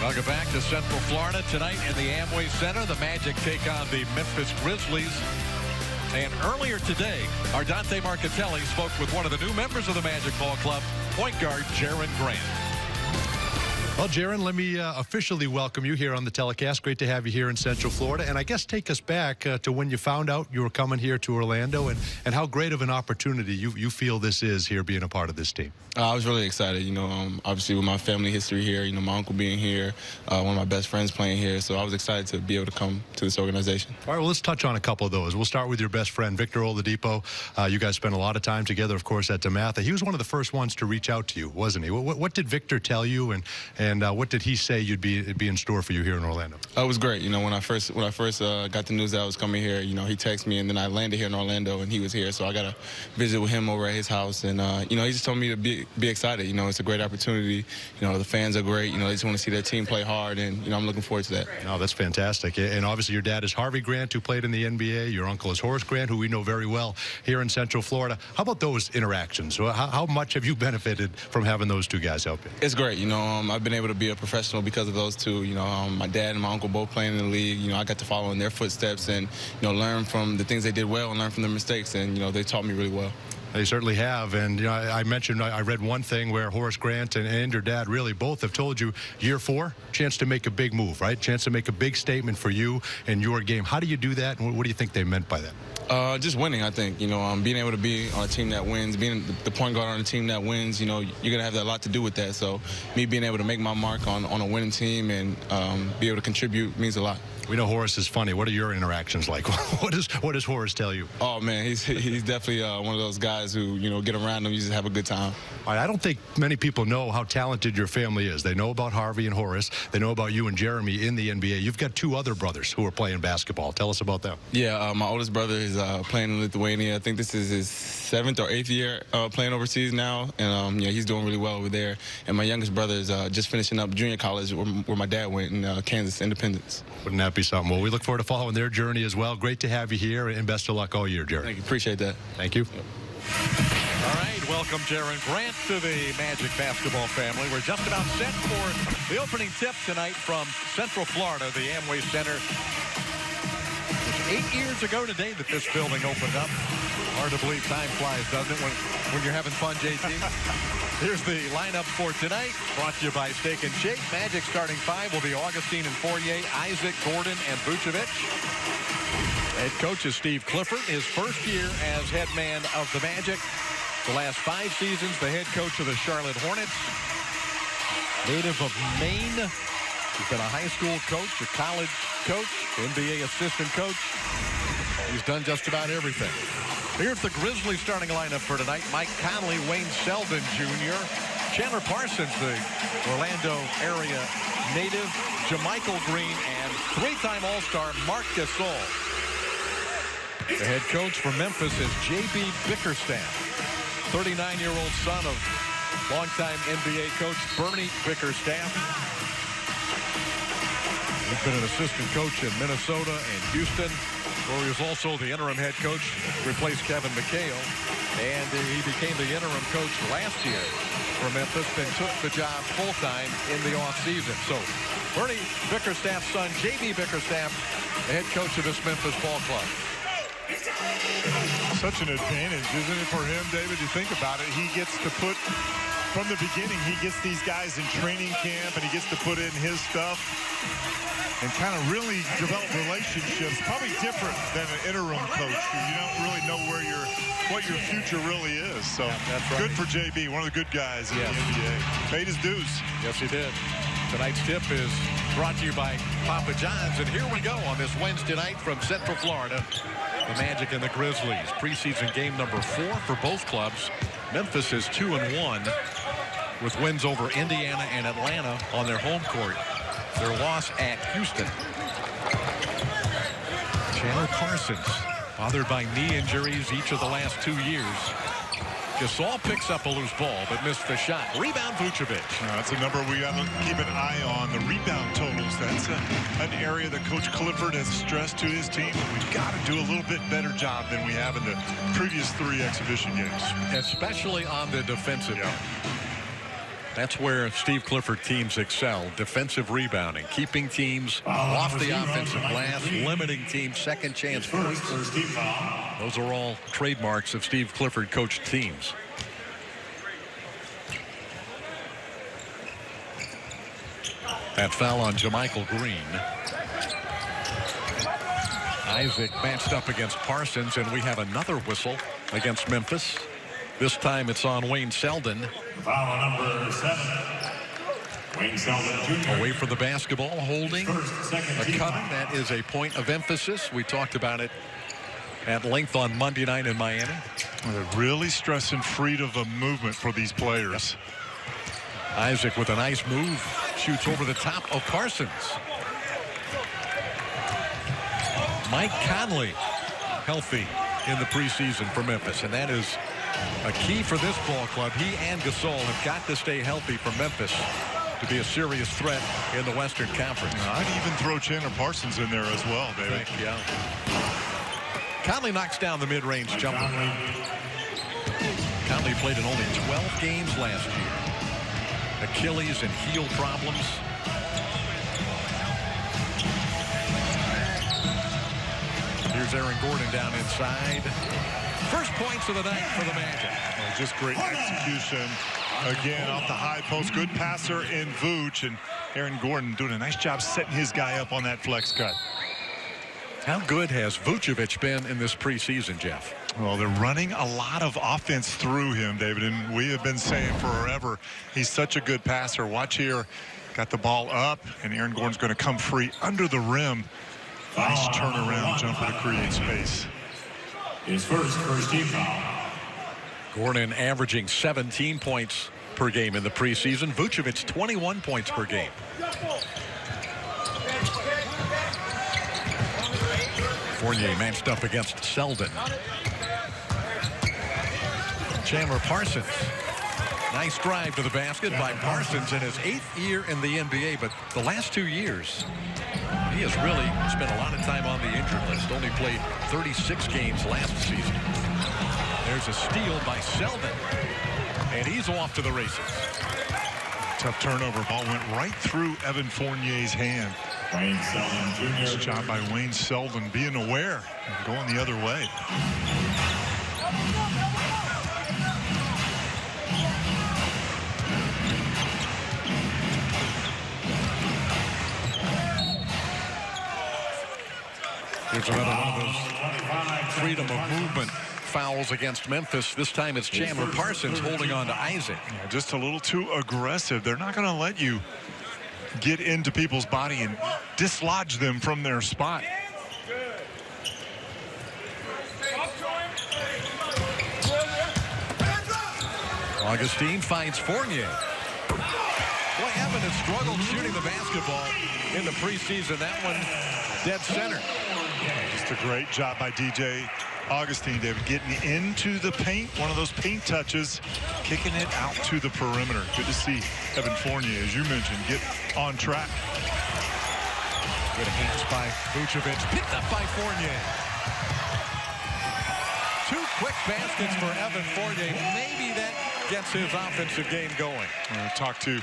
Welcome back to Central Florida. Tonight in the Amway Center, the Magic take on the Memphis Grizzlies. And earlier today, our Dante Marchitelli spoke with one of the new members of the Magic Ball Club, point guard Jaren Grant. Well, Jaren, let me officially welcome you here on the telecast. Great to have you here in Central Florida. And I guess take us back to when you found out you were coming here to Orlando and how great of an opportunity you feel this is here being a part of this team. I was really excited, obviously with my family history here, my uncle being here, one of my best friends playing here. So I was excited to be able to come to this organization. All right, well, let's touch on a couple of those. We'll start with your best friend, Victor Oladipo. You guys spent a lot of time together, of course, at DeMatha. He was one of the first ones to reach out to you, wasn't he? What did Victor tell you, and what did he say you'd be in store for you here in Orlando? It was great. When I first got the news that I was coming here, he texted me, and then I landed here in Orlando, and he was here. So I got to visit with him over at his house, and he just told me to be excited. It's a great opportunity. The fans are great. They just want to see their team play hard, and I'm looking forward to that. No, that's fantastic. And obviously your dad is Harvey Grant, who played in the NBA. Your uncle is Horace Grant, who we know very well here in Central Florida. How about those interactions? How much have you benefited from having those two guys help you? It's great. I've been able to be a professional because of those two. My dad and my uncle both playing in the league. I got to follow in their footsteps and learn from the things they did well and learn from their mistakes. And they taught me really well. They certainly have. And I mentioned, I read one thing where Horace Grant and your dad really both have told you year 4, chance to make a big move, right? Chance to make a big statement for you and your game. How do you do that, and what do you think they meant by that? Just winning, I think. Being able to be on a team that wins, being the point guard on a team that wins, you're going to have a lot to do with that. So me being able to make my mark on a winning team and be able to contribute means a lot. We know Horace is funny. What are your interactions like? What does Horace tell you? Oh, man, he's definitely one of those guys who, get around him, you just have a good time. I don't think many people know how talented your family is. They know about Harvey and Horace. They know about you and Jeremy in the NBA. You've got 2 other brothers who are playing basketball. Tell us about them. Yeah, my oldest brother is playing in Lithuania. I think this is his 7th or 8th year playing overseas now. And, he's doing really well over there. And my youngest brother is just finishing up junior college where my dad went in Kansas Independence. Wouldn't that be something? Well, we look forward to following their journey as well. Great to have you here, and best of luck all year, Jared. Thank you. Appreciate that. Thank you. All right, welcome Jaren Grant to the Magic basketball family. We're just about set for the opening tip tonight from Central Florida, the Amway Center. It's 8 years ago today that this building opened up. Hard to believe time flies, doesn't it, when you're having fun, JT? Here's the lineup for tonight, brought to you by Steak and Shake. Magic starting 5 will be Augustine and Fournier, Isaac, Gordon, and Vucevic. Head coach is Steve Clifford, his first year as head man of the Magic. The last 5 seasons, the head coach of the Charlotte Hornets. Native of Maine. He's been a high school coach, a college coach, NBA assistant coach. He's done just about everything. Here's the Grizzlies starting lineup for tonight. Mike Conley, Wayne Selden Jr., Chandler Parsons, the Orlando area native, JaMychal Green, and 3-time All-Star Marc Gasol. The head coach for Memphis is J.B. Bickerstaff, 39-year-old son of longtime NBA coach Bernie Bickerstaff. He's been an assistant coach in Minnesota and Houston, where he was also the interim head coach, replaced Kevin McHale. And he became the interim coach last year for Memphis, then took the job full-time in the offseason. So Bernie Bickerstaff's son, J.B. Bickerstaff, the head coach of this Memphis ball club. Such an advantage, isn't it, for him, David? You think about it, he gets to put, from the beginning, he gets these guys in training camp, and he gets to put in his stuff and kind of really develop relationships, probably different than an interim coach, who you don't really know what your future really is. So that's right. Good for JB, one of the good guys in the NBA. Paid his dues. Yes, he did. Tonight's tip is brought to you by Papa John's. And here we go on this Wednesday night from Central Florida. The Magic and the Grizzlies. Preseason game number 4 for both clubs. Memphis is 2-1 with wins over Indiana and Atlanta on their home court. Their loss at Houston. Chandler Parsons, bothered by knee injuries each of the last 2 years. Gasol picks up a loose ball, but missed the shot. Rebound, Vucevic. That's a number we got to keep an eye on, the rebound totals. That's an area that Coach Clifford has stressed to his team. We've got to do a little bit better job than we have in the previous 3 exhibition games. Especially on the defensive end. That's where Steve Clifford teams excel. Defensive rebounding, keeping teams off the offensive glass, limiting teams second chance points. Those are all trademarks of Steve Clifford coached teams. That foul on JaMychal Green. Isaac matched up against Parsons, and we have another whistle against Memphis. This time it's on Wayne Selden. Foul number 7. Wayne Selden Jr. Away for the basketball, holding a cut. That is a point of emphasis. We talked about it at length on Monday night in Miami. They're really stressing freedom of movement for these players. Yep. Isaac with a nice move. Shoots over the top of Parsons. Mike Conley healthy in the preseason for Memphis, and that is a key for this ball club. He and Gasol have got to stay healthy for Memphis to be a serious threat in the Western Conference. I'd even throw Chandler Parsons in there as well, David. Yeah. Conley knocks down the mid-range jumper. Conley played in only 12 games last year. Achilles and heel problems. Here's Aaron Gordon down inside. First points of the night for the Magic. Oh, just great execution. Again, off the high post. Good passer in Vooch. And Aaron Gordon doing a nice job setting his guy up on that flex cut. How good has Vucevic been in this preseason, Jeff? Well, they're running a lot of offense through him, David, and we have been saying forever he's such a good passer. Watch here. Got the ball up, and Aaron Gordon's going to come free under the rim. Nice turnaround jumper to create space. His first team foul. Gordon averaging 17 points per game in the preseason. Vucevic 21 points per game. Fournier matched up against Selden. Chandler Parsons. Nice drive to the basket by Parsons in his 8th year in the NBA, but the last 2 years he has really spent a lot of time on the injured list. Only played 36 games last season. There's a steal by Selden, and he's off to the races. Tough turnover. Ball went right through Evan Fournier's hand. Wayne Selden Jr. Nice job by Wayne Selden being aware and going the other way. Here's another one of those freedom of movement fouls against Memphis. This time it's Chandler Parsons holding on to Isaac. Yeah, just a little too aggressive. They're not going to let you get into people's body and dislodge them from their spot. Augustine finds Fournier. Boy, Evan has struggled shooting the basketball in the preseason. That one dead center. Just a great job by DJ Augustine, David, getting into the paint. One of those paint touches, kicking it out to the perimeter. Good to see Evan Fournier, as you mentioned, get on track. Good hands by Vucevic, picked up by Fournier. 2 quick baskets for Evan Fournier. Maybe that gets his offensive game going. Talked to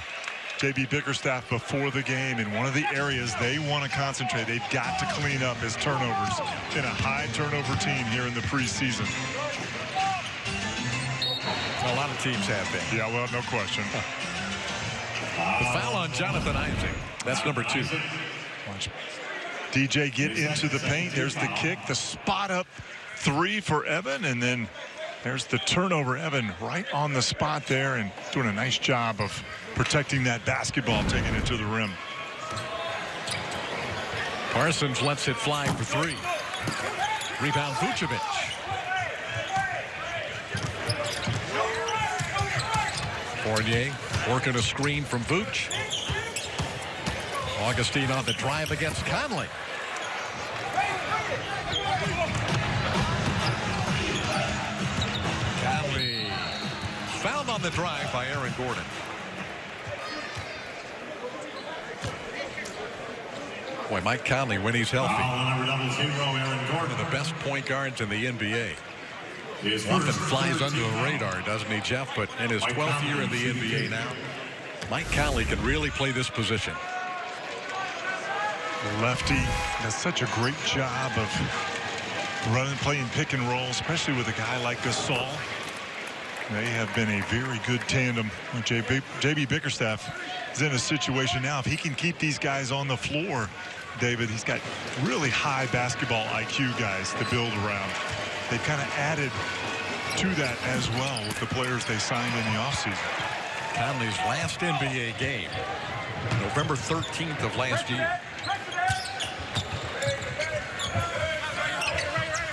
J.B. Bickerstaff before the game, and one of the areas they want to concentrate, they've got to clean up his turnovers in a high turnover team here in the preseason. A lot of teams have been. Yeah, well, no question. The foul on Jonathan Isaac. That's number 2. Watch DJ get into the paint. There's the kick, the spot up 3 for Evan, and then there's the turnover. Evan right on the spot there and doing a nice job of protecting that basketball, taking it to the rim. Parsons lets it fly for 3. Rebound Vucevic. Fournier working a screen from Vooch. Augustine on the drive against Conley. Conley fouled on the drive by Aaron Gordon. Boy, Mike Conley, when he's healthy, one of the best point guards in the NBA. Often flies under the radar, doesn't he, Jeff? But in his 12th year in the NBA now, Mike Conley can really play this position. Lefty does such a great job of playing pick and roll, especially with a guy like Gasol. They have been a very good tandem. JB Bickerstaff is in a situation now. If he can keep these guys on the floor, David, he's got really high basketball IQ guys to build around. They've kind of added to that as well with the players they signed in the offseason. Conley's last NBA game, November 13th of last year.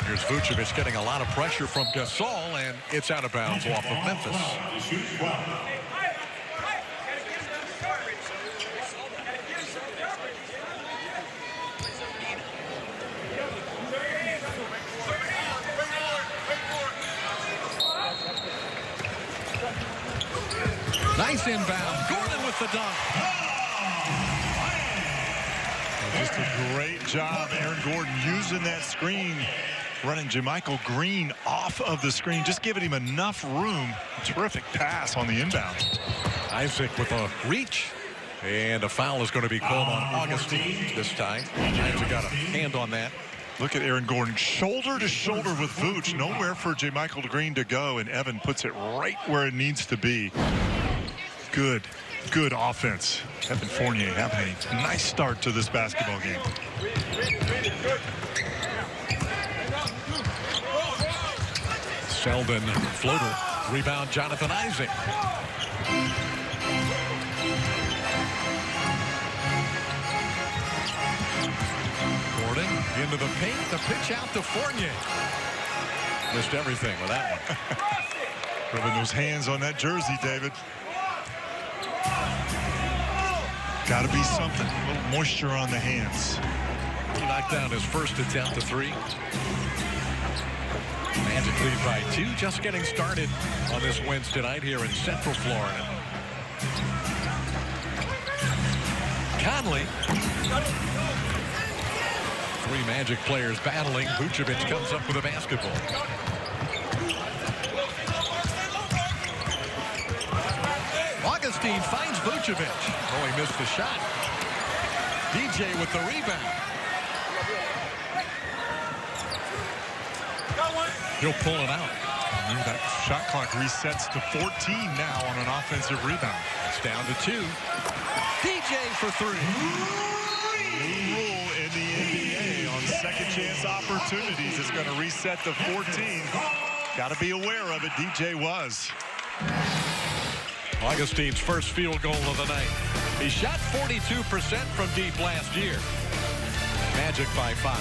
Here's Vucevic getting a lot of pressure from Gasol, and it's out of bounds off of Memphis. Nice inbound. Gordon with the dunk. Just a great job, Aaron Gordon, using that screen, running JaMychal Green off of the screen, just giving him enough room. Terrific pass on the inbound. Isaac with a reach, and a foul is going to be called on Augustine this time. Isaac got a hand on that. Look at Aaron Gordon, shoulder to shoulder with Vooch. Nowhere for JaMychal Green to go, and Evan puts it right where it needs to be. Good offense. Evan Fournier having a nice start to this basketball game. Selden floater. Rebound Jonathan Isaac. Gordon into the paint. The pitch out to Fournier. Missed everything with that one. Rubbing those hands on that jersey, David. Got to be something. A little moisture on the hands. He knocked down his first attempt to three. Magic lead by 2. Just getting started on this Wednesday night here in Central Florida. Conley. 3 Magic players battling. Vucevic comes up with a basketball. Augustine finds Vucevic. Oh, he missed the shot. DJ with the rebound. He'll pull it out. That shot clock resets to 14 now on an offensive rebound. It's down to 2. DJ for 3. New rule in the NBA on second chance opportunities. It's going to reset to 14. Got to be aware of it. DJ was. Augustine's first field goal of the night. He shot 42% from deep last year. Magic by 5.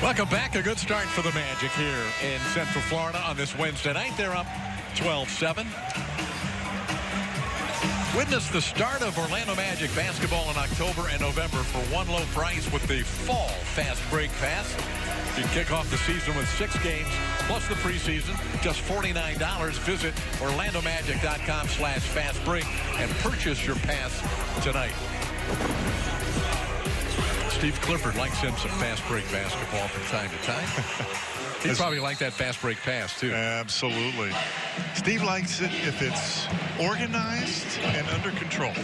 Welcome back. A good start for the Magic here in Central Florida on this Wednesday night. They're up 12-7. Witness the start of Orlando Magic basketball in October and November for one low price with the fall fast break pass. You kick off the season with 6 games plus the preseason, just $49. Visit orlandomagic.com/fastbreak and purchase your pass tonight. Steve Clifford likes him some fast break basketball from time to time. He'd probably like that fast break pass too. Absolutely. Steve likes it if it's organized and under control.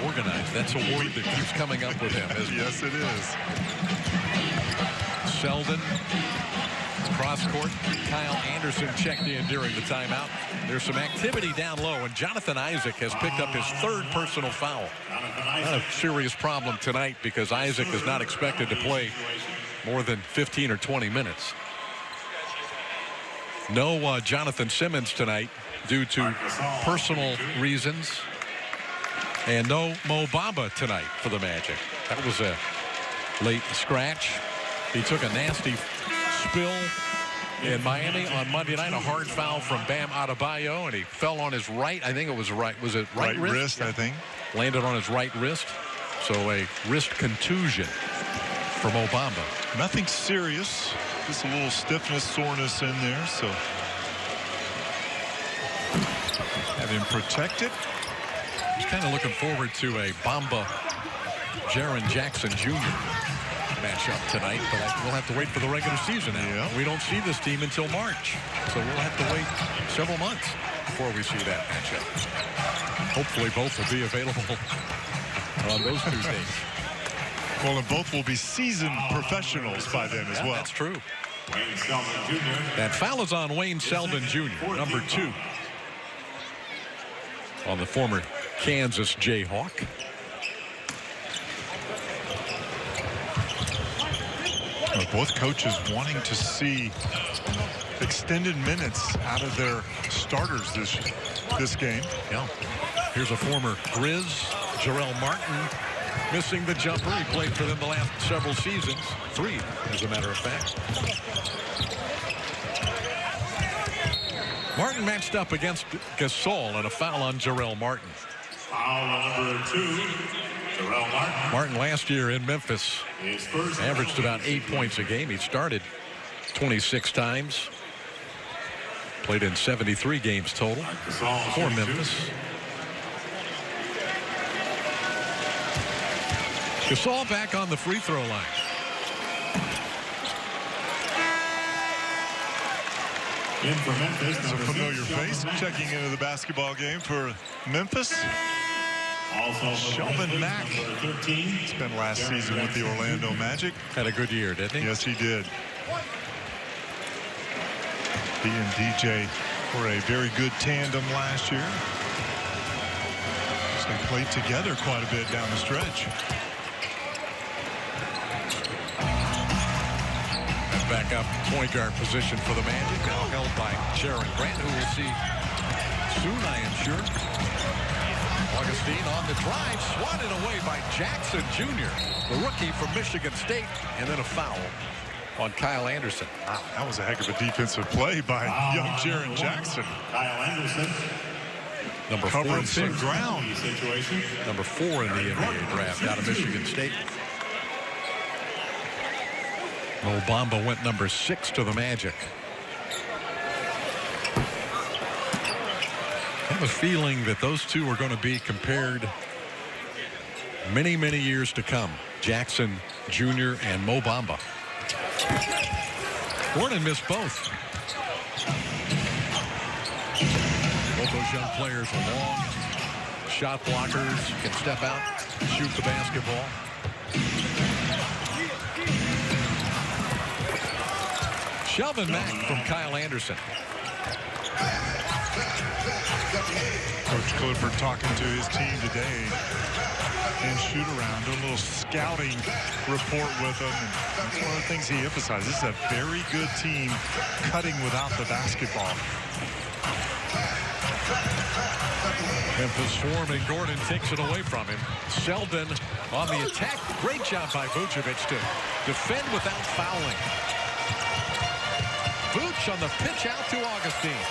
Organized. That's a word that keeps coming up with him, isn't it? Yes, it is. Selden, cross court. Kyle Anderson checked in during the timeout. There's some activity down low, and Jonathan Isaac has picked up his 3rd personal foul. Not a serious problem tonight because Isaac is not expected to play more than 15 or 20 minutes. No Jonathan Simmons tonight due to personal reasons. And no Mo Bamba tonight for the Magic. That was a late scratch. He took a nasty spill in Miami on Monday night. A hard foul from Bam Adebayo, and he fell on his right. I think it was right. Was it right wrist? I think. Landed on his right wrist. So a wrist contusion for Mo Bamba. Nothing serious. Just a little stiffness, soreness in there. So have him protected. He's kind of looking forward to a Bamba Jaren Jackson Jr. matchup tonight, but we'll have to wait for the regular season now. Yeah. We don't see this team until March, so we'll have to wait several months before we see that matchup. Hopefully both will be available on those 2 days. Well, and both will be seasoned professionals by then as well. That's true. Wayne Selden Jr. That foul is on Wayne Selden Jr., number 2. On the former Kansas Jayhawk. Both coaches wanting to see extended minutes out of their starters this game. Yeah. Here's a former Grizz, Jarrell Martin, missing the jumper. He played for them the last several seasons. 3, as a matter of fact. Martin matched up against Gasol, and a foul on Jarrell Martin. Foul on number 2, Jarrell Martin. Martin last year in Memphis His first averaged about 8 points a game. He started 26 times. Played in 73 games total for Memphis. Gasol back on the free throw line. In for Memphis. It's a familiar face checking into the basketball game for Memphis. Also Shelvin Mack. Number 13. Spent last season with the Orlando Magic. Had a good year, didn't he? Yes, he did. He and DJ were a very good tandem last year. So they played together quite a bit down the stretch. And back up point guard position for the Magic, now held by Sharon Grant, who we'll see soon, I am sure. Augustine on the drive, swatted away by Jackson Jr., the rookie from Michigan State, and then a foul on Kyle Anderson. Wow, that was a heck of a defensive play by young Jaren Jackson. Kyle Anderson. Number 4 Covering and some 6. ground. Situation. Number 4 in the NBA draft out of Michigan State. Mo Bamba went number 6 to the Magic. I have a feeling that those two are going to be compared many, many years to come. Jackson Jr. and Mo Bamba. Gordon missed both. Both those young players are long shot blockers, can step out, shoot the basketball. Shelvin Mack from Kyle Anderson. Coach Clifford talking to his team today and shoot around, doing a little scouting report with them. And that's one of the things he emphasized. This is a very good team cutting without the basketball. Memphis swarming. Gordon takes it away from him. Selden on the attack. Great job by Vucevic to defend without fouling. Vuce on the pitch out to Augustine.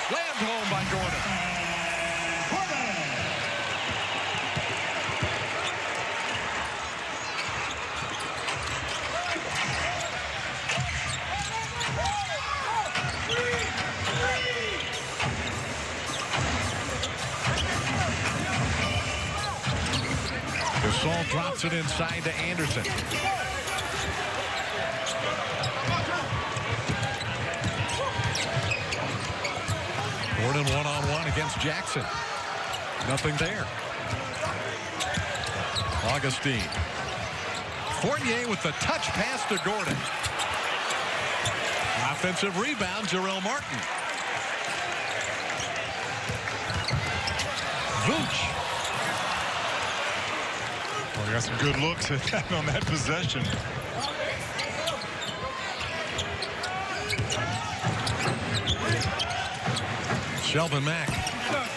Slammed home by Gordon. Gasol drops it inside to Anderson. Gordon one-on-one against Jackson. Nothing there. Augustine. Fournier with the touch pass to Gordon. Offensive rebound, Jarrell Martin. Vooch. Well, he got some good looks at that on that possession. Shelvin Mack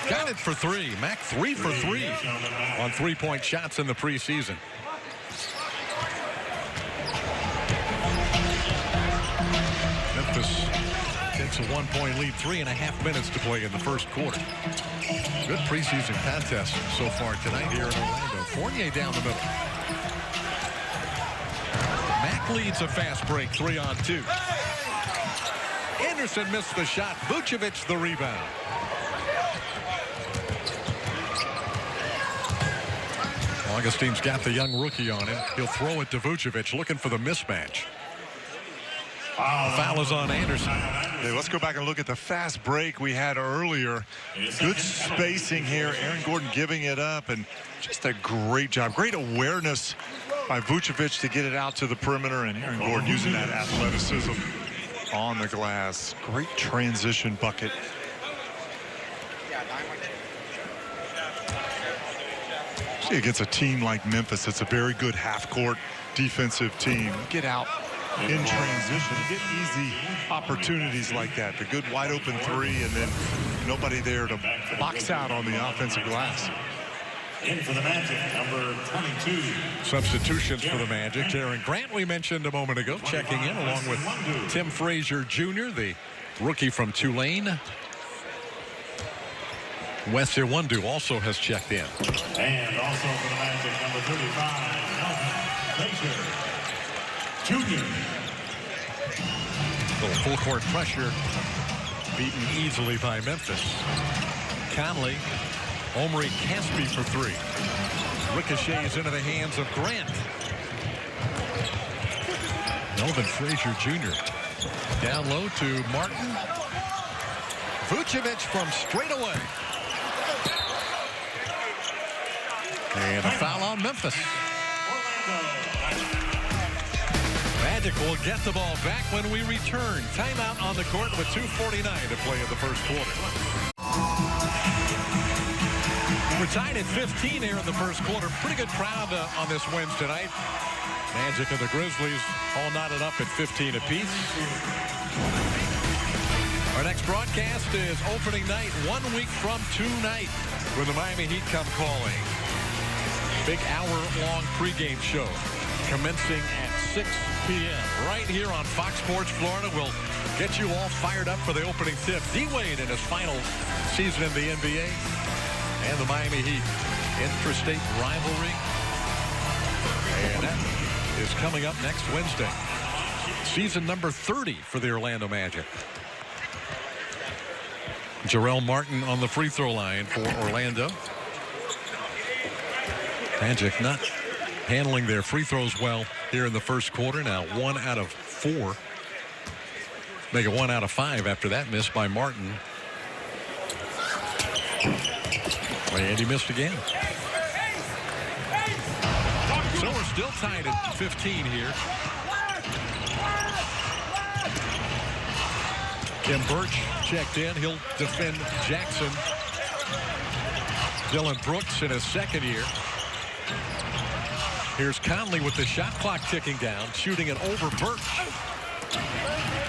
got it for 3. Mack 3 for 3 on three-point shots in the preseason. Memphis takes a 1-point lead, 3.5 minutes to play in the first quarter. Good preseason contest so far tonight here in Orlando. Fournier down the middle. Mack leads a fast break, 3-on-2. Anderson missed the shot. Vucevic the rebound. Augustine's got the young rookie on him. He'll throw it to Vucevic, looking for the mismatch. The foul is on Anderson. Okay, let's go back and look at the fast break we had earlier. Good spacing here. Aaron Gordon giving it up, and just a great job. Great awareness by Vucevic to get it out to the perimeter, and Aaron Gordon using that athleticism on the glass. Great transition bucket. See, against a team like Memphis, it's a very good half-court defensive team. Get out in transition, get easy opportunities like that. The good wide open three, and then nobody there to box out on the offensive glass. In for the Magic, number 22. Substitutions for the Magic. Jaren Grant, we mentioned a moment ago, checking in along with Tim Frazier Jr., the rookie from Tulane. Wes Iwundu also has checked in. And also for the Magic, number 35, Frazier Jr. Little full court pressure, beaten easily by Memphis. Conley, Omri Caspi for three. Ricochets into the hands of Grant. Melvin Frazier Jr. Down low to Martin. Vucevic from straight away. And a foul on Memphis. Magic will get the ball back when we return. Timeout on the court with 2:49 to play in the first quarter. We're tied at 15 here in the first quarter. Pretty good crowd on this Wednesday night. Magic and the Grizzlies all knotted up at 15 apiece. Our next broadcast is opening night 1 week from tonight when the Miami Heat come calling. Big hour-long pregame show commencing at 6 p.m. right here on Fox Sports Florida. We'll get you all fired up for the opening tip. D-Wade in his final season in the NBA. And the Miami Heat intrastate rivalry. And that is coming up next Wednesday. Season number 30 for the Orlando Magic. Jarrell Martin on the free throw line for Orlando. Magic not handling their free throws well here in the first quarter. Now 1 out of 4. Make it 1 out of 5 after that miss by Martin. And he missed again. So we're still tied at 15 here. Kim Birch checked in. He'll defend Jackson. Dylan Brooks in his second year. Here's Conley with the shot clock ticking down, shooting it over Birch.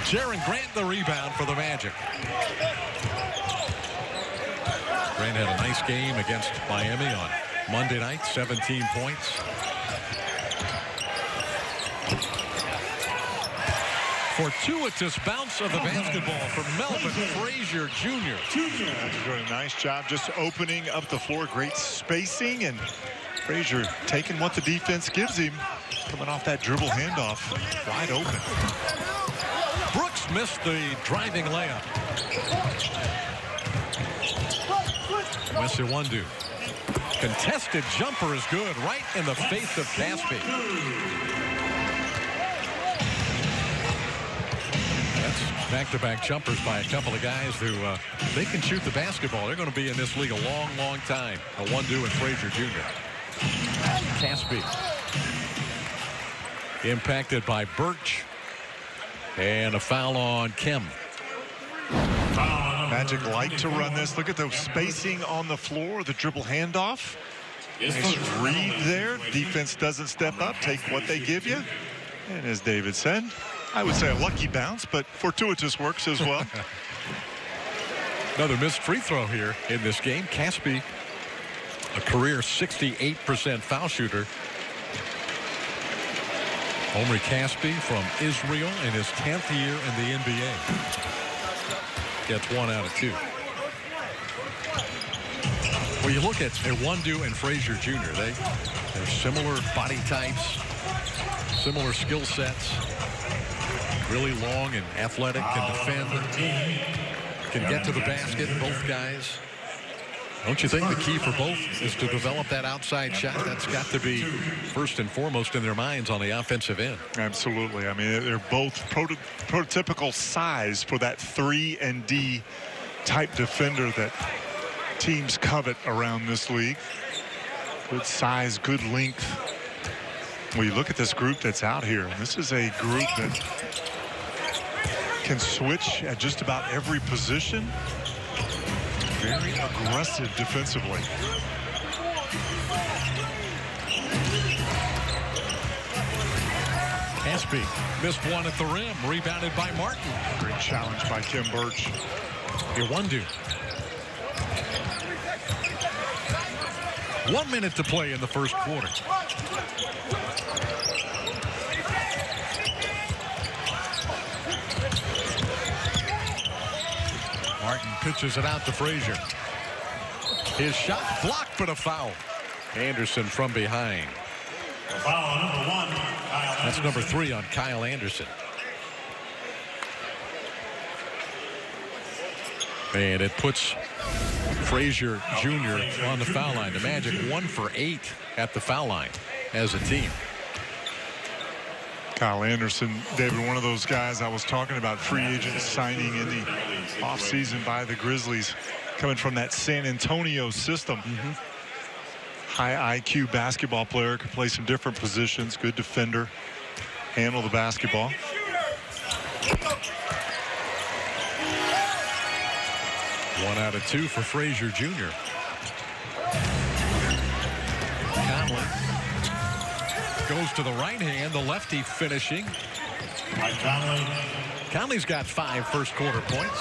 Jaren Grant the rebound for the Magic. Grant had a nice game against Miami on Monday night, 17 points. Fortuitous bounce of the basketball from Melvin Frazier Jr. Doing a nice job just opening up the floor. Great spacing, and Frazier taking what the defense gives him. Coming off that dribble handoff. Wide open. Brooks missed the driving layup. Wes Iwundu. Contested jumper is good, right in the face of Caspi. That's back-to-back jumpers by a couple of guys who they can shoot the basketball. They're going to be in this league a long, long time. Iwundu and Frazier Jr. Caspi. Impacted by Birch. And a foul on Kim. Magic like to run this. Look at the spacing on the floor, the dribble handoff. Nice read there. Defense doesn't step up, take what they give you. And as David said, I would say a lucky bounce, but fortuitous works as well. Another missed free throw here in this game. Caspi, a career 68% foul shooter. Omri Caspi from Israel in his 10th year in the NBA. Gets 1 out of 2. Well, you look at Iwundu and Frazier Jr. They're similar body types, similar skill sets. Really long and athletic, can defend, can get to the basket, both guys. Don't you think the key for both is to develop that outside shot? That's got to be first and foremost in their minds on the offensive end. Absolutely. I mean, they're both prototypical size for that 3-and-D type defender that teams covet around this league. Good size, good length. When you look at this group that's out here, this is a group that can switch at just about every position. Very aggressive defensively. Aspie missed one at the rim, rebounded by Martin. Great challenge by Kim Birch. Iwundu. 1 minute to play in the first quarter. Martin pitches it out to Frazier. His shot blocked, but a foul. Anderson from behind. Foul number 1. That's number 3 on Kyle Anderson. And it puts Frazier Jr. on the foul line. The Magic 1 for 8 at the foul line as a team. Kyle Anderson, David, one of those guys I was talking about, free agent signing in the offseason by the Grizzlies, coming from that San Antonio system. High IQ basketball player, can play some different positions, good defender, handle the basketball. One out of 2 for Frazier Jr. Conley goes to the right hand, the lefty finishing. Mike Conley. Conley's got 5 first quarter points.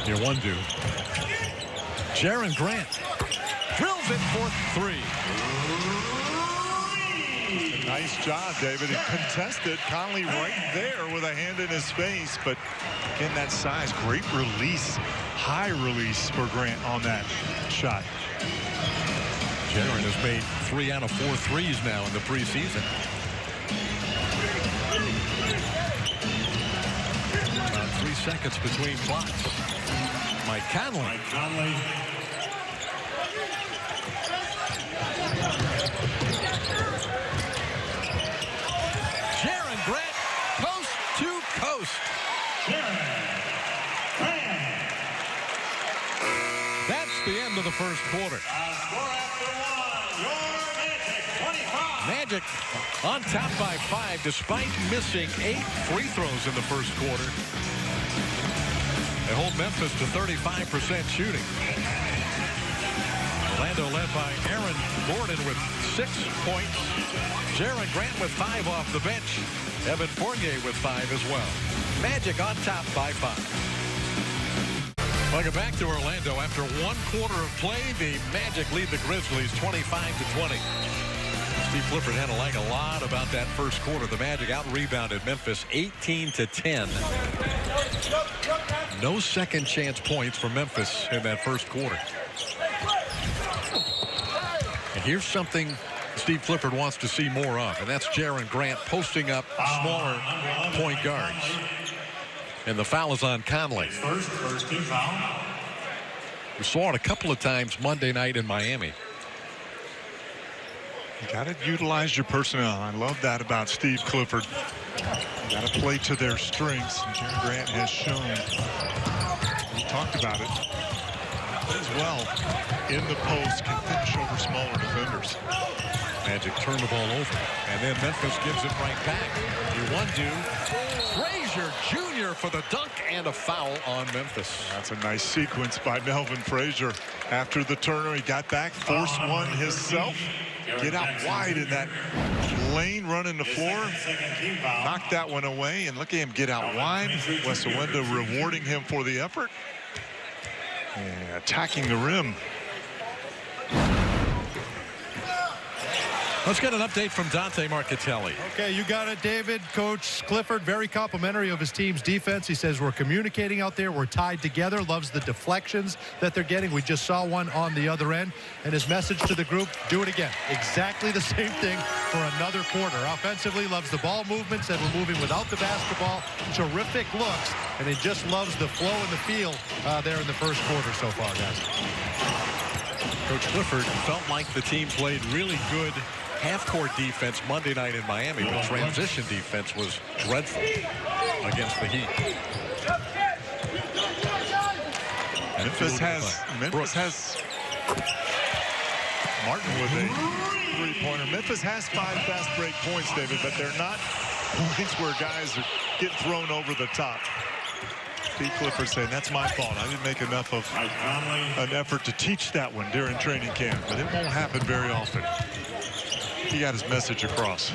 Iwundu. Jaren Grant drills it for 3. Nice job, David. It contested. Conley right there with a hand in his face. But again, that size, great release. High release for Grant on that shot. Jaren has made 3 out of 4 threes now in the preseason. About 3 seconds between blocks. Mike Conley. Mike Conley. Jaren Grant, coast to coast. That's the end of the first quarter. Magic on top by 5 despite missing 8 free throws in the first quarter. They hold Memphis to 35% shooting. Orlando led by Aaron Gordon with 6 points. Jaren Grant with 5 off the bench. Evan Fournier with 5 as well. Magic on top by 5. Welcome back to Orlando. After 1 quarter of play, the Magic lead the Grizzlies 25-20. Steve Clifford had to like a lot about that first quarter. The Magic out-rebounded Memphis 18-10. No second chance points for Memphis in that first quarter. And here's something Steve Clifford wants to see more of, and that's Jaren Grant posting up smaller point guards. And the foul is on Conley. First team foul. We saw it a couple of times Monday night in Miami. You got to utilize your personnel. I love that about Steve Clifford. You got to play to their strengths. And Jaren Grant has shown. We talked about it. Plays well in the post, can finish over smaller defenders. Magic turn the ball over, and then Memphis gives it right back. Iwundu. Frazier Jr. for the dunk and a foul on Memphis. That's a nice sequence by Melvin Frazier. After the turner, he got back, forced one himself. Get out wide in that lane, running the floor. Knocked that one away, and look at him get out wide. Wes Iwundu rewarding him for the effort. And attacking the rim. Let's get an update from Dante Marchitelli. Okay, you got it, David. Coach Clifford, very complimentary of his team's defense. He says we're communicating out there. We're tied together. Loves the deflections that they're getting. We just saw one on the other end. And his message to the group, do it again. Exactly the same thing for another quarter. Offensively, loves the ball movement. Said we're moving without the basketball. Terrific looks. And he just loves the flow and the feel there in the first quarter so far, guys. Coach Clifford felt like the team played really good half-court defense Monday night in Miami, but transition defense was dreadful against the Heat. Memphis has Martin with a three-pointer. Memphis has 5 fast break points, David, but they're not points where guys are getting thrown over the top. Pete Clifford saying, that's my fault. I didn't make enough of an effort to teach that one during training camp, but it won't happen very often. He got his message across.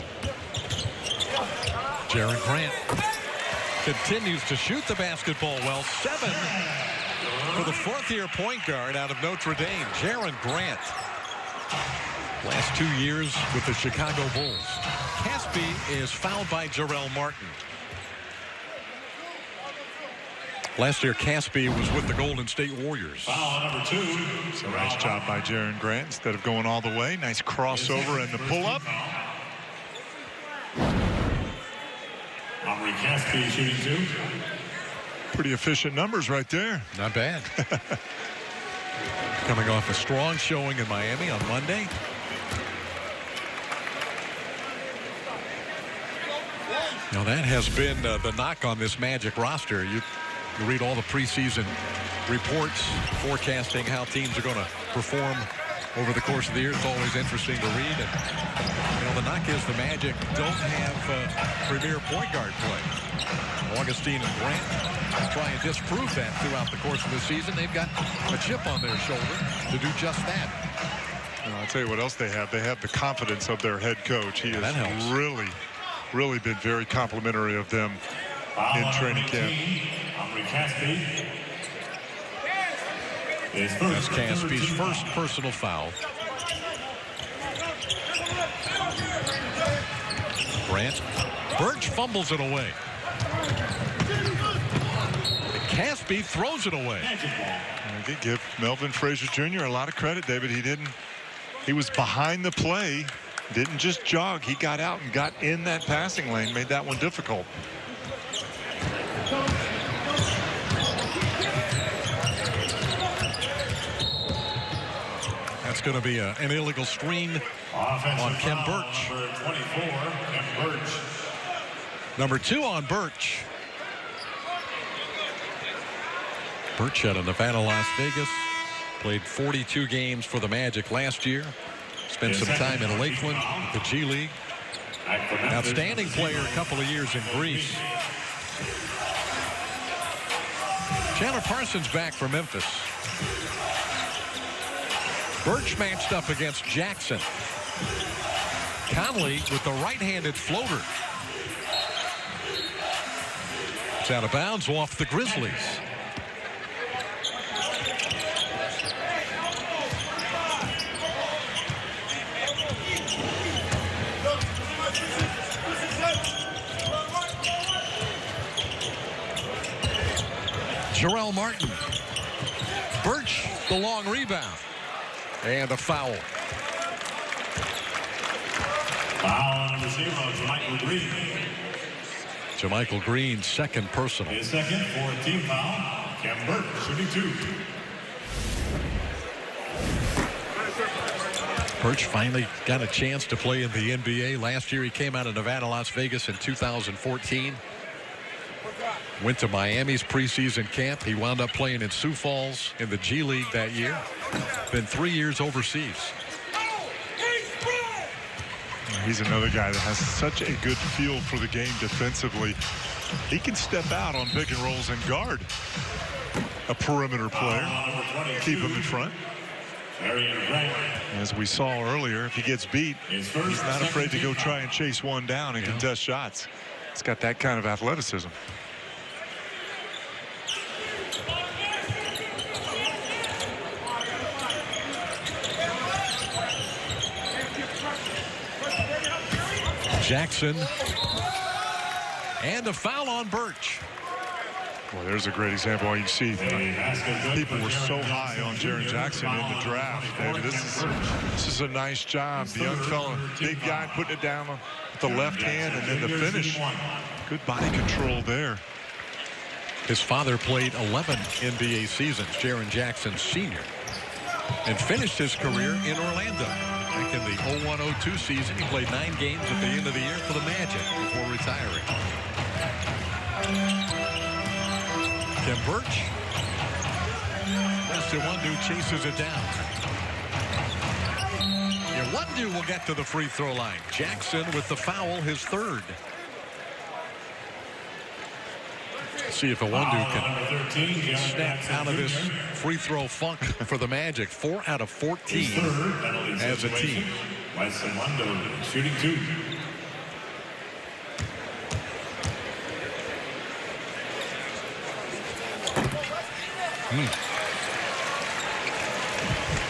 Jaron Grant continues to shoot the basketball well. 7 for the fourth-year point guard out of Notre Dame, Jaron Grant. Last 2 years with the Chicago Bulls. Caspi is fouled by Jarrell Martin. Last year, Caspi was with the Golden State Warriors. Foul number 2. So nice job by Jaron Grant. Instead of going all the way, nice crossover and the pull-up. Omri Caspi shooting 2. Pretty efficient numbers right there. Not bad. Coming off a strong showing in Miami on Monday. Now that has been the knock on this Magic roster. You read all the preseason reports forecasting how teams are going to perform over the course of the year. It's always interesting to read. And the knock is the Magic don't have premier point guard play. Augustine and Grant try and disprove that throughout the course of the season. They've got a chip on their shoulder to do just that. I'll tell you what else they have. They have the confidence of their head coach. He has really been very complimentary of them in training camp. That's Caspi's first personal foul. Grant. Birch fumbles it away. Caspi throws it away. I did give Melvin Frazier Jr. a lot of credit, David. He was behind the play, didn't just jog. He got out and got in that passing lane, made that one difficult. That's going to be an illegal screen on Kem Birch. Number 24, Kem Birch. Number 2 on Birch. Birch out of Nevada, Las Vegas. Played 42 games for the Magic last year. Spent some time in Lakeland, the G League. Outstanding player a couple of years in Greece. Chandler Parsons back for Memphis. Birch matched up against Jackson. Conley with the right-handed floater. It's out of bounds off the Grizzlies. Jarrell Martin. Birch, the long rebound. And a foul. Foul number 0, JaMychal Green. JaMychal Green's second personal. His second for team foul. Kem Birch shooting 2. Birch finally got a chance to play in the NBA. Last year he came out of Nevada, Las Vegas in 2014. Went to Miami's preseason camp. He wound up playing in Sioux Falls in the G League that year. Been 3 years overseas. He's another guy that has such a good feel for the game defensively. He can step out on pick and rolls and guard a perimeter player. Keep him in front. As we saw earlier, if he gets beat, he's not afraid to go try and chase one down and contest shots. He's got that kind of athleticism. Jackson. And a foul on Birch. Well, there's a great example. You see, people were so high on Jaren Jackson in the draft, David. This is a nice job. The young fella, big guy, putting it down with the left hand, and then the finish. Good body control there. His father played 11 NBA seasons, Jaren Jackson Sr., and finished his career in Orlando. Back in the 01-02 season, he played 9 games at the end of the year for the Magic before retiring. Kem Birch. Iwundu chases it down. Iwundu will get to the free throw line. Jackson with the foul, his third. See if Iwundu can snap out of this free throw funk for the Magic. 4 out of 14 as a team. Iwundu shooting 2.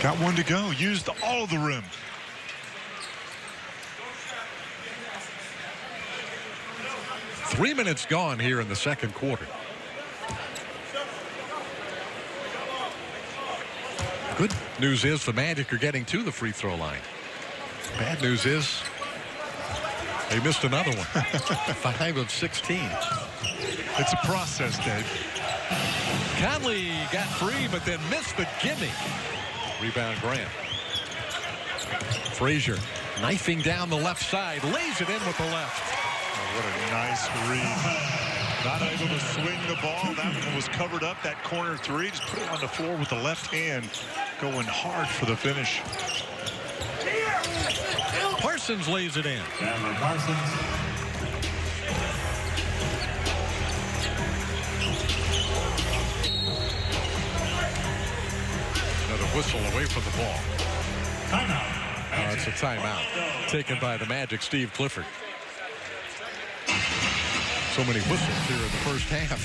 Got one to go. Used all of the rim. Three minutes gone here in the second quarter. Good news is the Magic are getting to the free throw line. Bad news is they missed another one. 5 of 16. It's a process, Dave. Conley got free, but then missed the gimme. Rebound Grant. Frazier knifing down the left side, lays it in with the left. Oh, what a nice read. Not able to swing the ball. That one was covered up. That corner three, just put it on the floor with the left hand, going hard for the finish. Parsons lays it in. Cameron Parsons. Whistle away from the ball. Timeout. It's a timeout taken by the Magic, Steve Clifford. So many whistles here in the first half.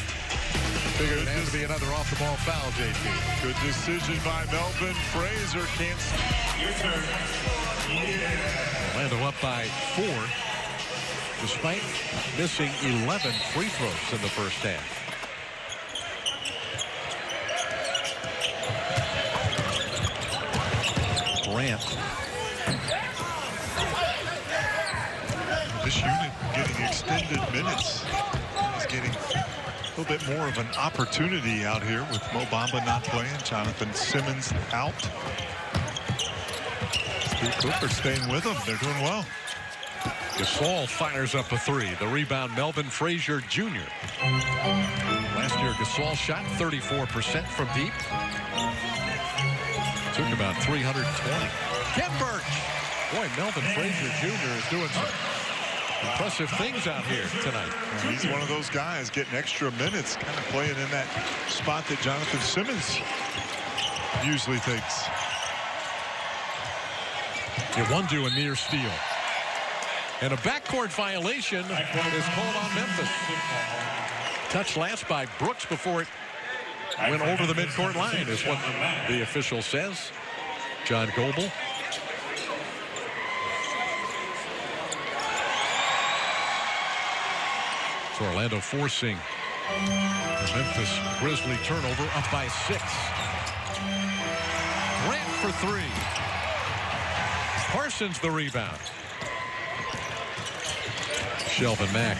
Figured it had to be another off-the-ball foul, JT. Good decision by Melvin. Frazier can't. Your turn. Orlando up by 4, despite missing 11 free throws in the first half. Grant. This unit getting extended minutes. He's getting a little bit more of an opportunity out here with Mo Bamba not playing. Jonathan Simmons out. Steve Clifford staying with them. They're doing well. Gasol fires up a 3. The rebound, Melvin Frazier Jr. Last year, Gasol shot 34% from deep. Took about 320. Kem Birch. Boy, Melvin Frazier Jr. is doing some impressive things out here tonight. And he's one of those guys getting extra minutes, kind of playing in that spot that Jonathan Simmons usually takes. Iwundu a near steal. And a backcourt violation is called on Memphis. Touch last by Brooks before it went over the midcourt line is what the official says. John Goebel. So Orlando forcing the Memphis Grizzly turnover up by 6. Grant for 3. Parsons the rebound. Shelvin Mack.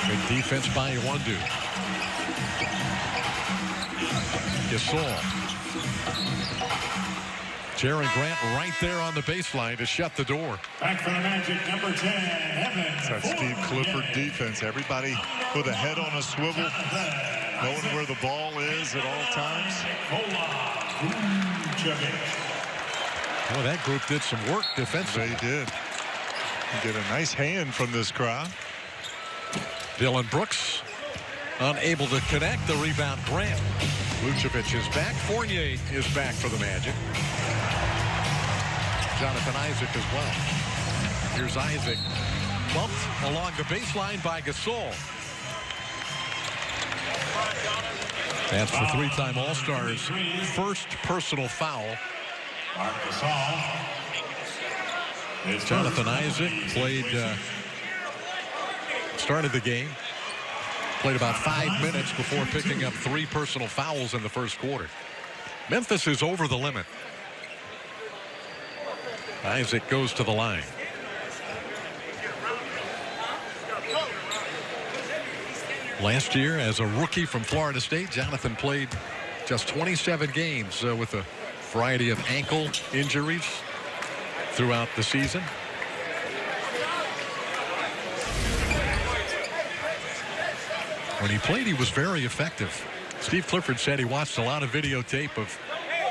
Good defense by Iwundu. Gasol. Jaren Grant right there on the baseline to shut the door. Back for the Magic, number 10, Evans. That's that Steve Clifford defense. Everybody with a head on a swivel, knowing where the ball is at all times. Well, that group did some work defensively. They did. Get a nice hand from this crowd. Dylan Brooks unable to connect. The rebound, Grant. Vucevic is back. Fournier is back for the Magic. Jonathan Isaac as well. Here's Isaac. Bumped along the baseline by Gasol. That's the 3-time Jonathan Isaac started the game. Played about 5 minutes before picking up 3 personal fouls in the first quarter. Memphis is over the limit. Isaac goes to the line. Last year, as a rookie from Florida State, Jonathan played just 27 games with a variety of ankle injuries throughout the season. When he played, he was very effective. Steve Clifford said he watched a lot of videotape of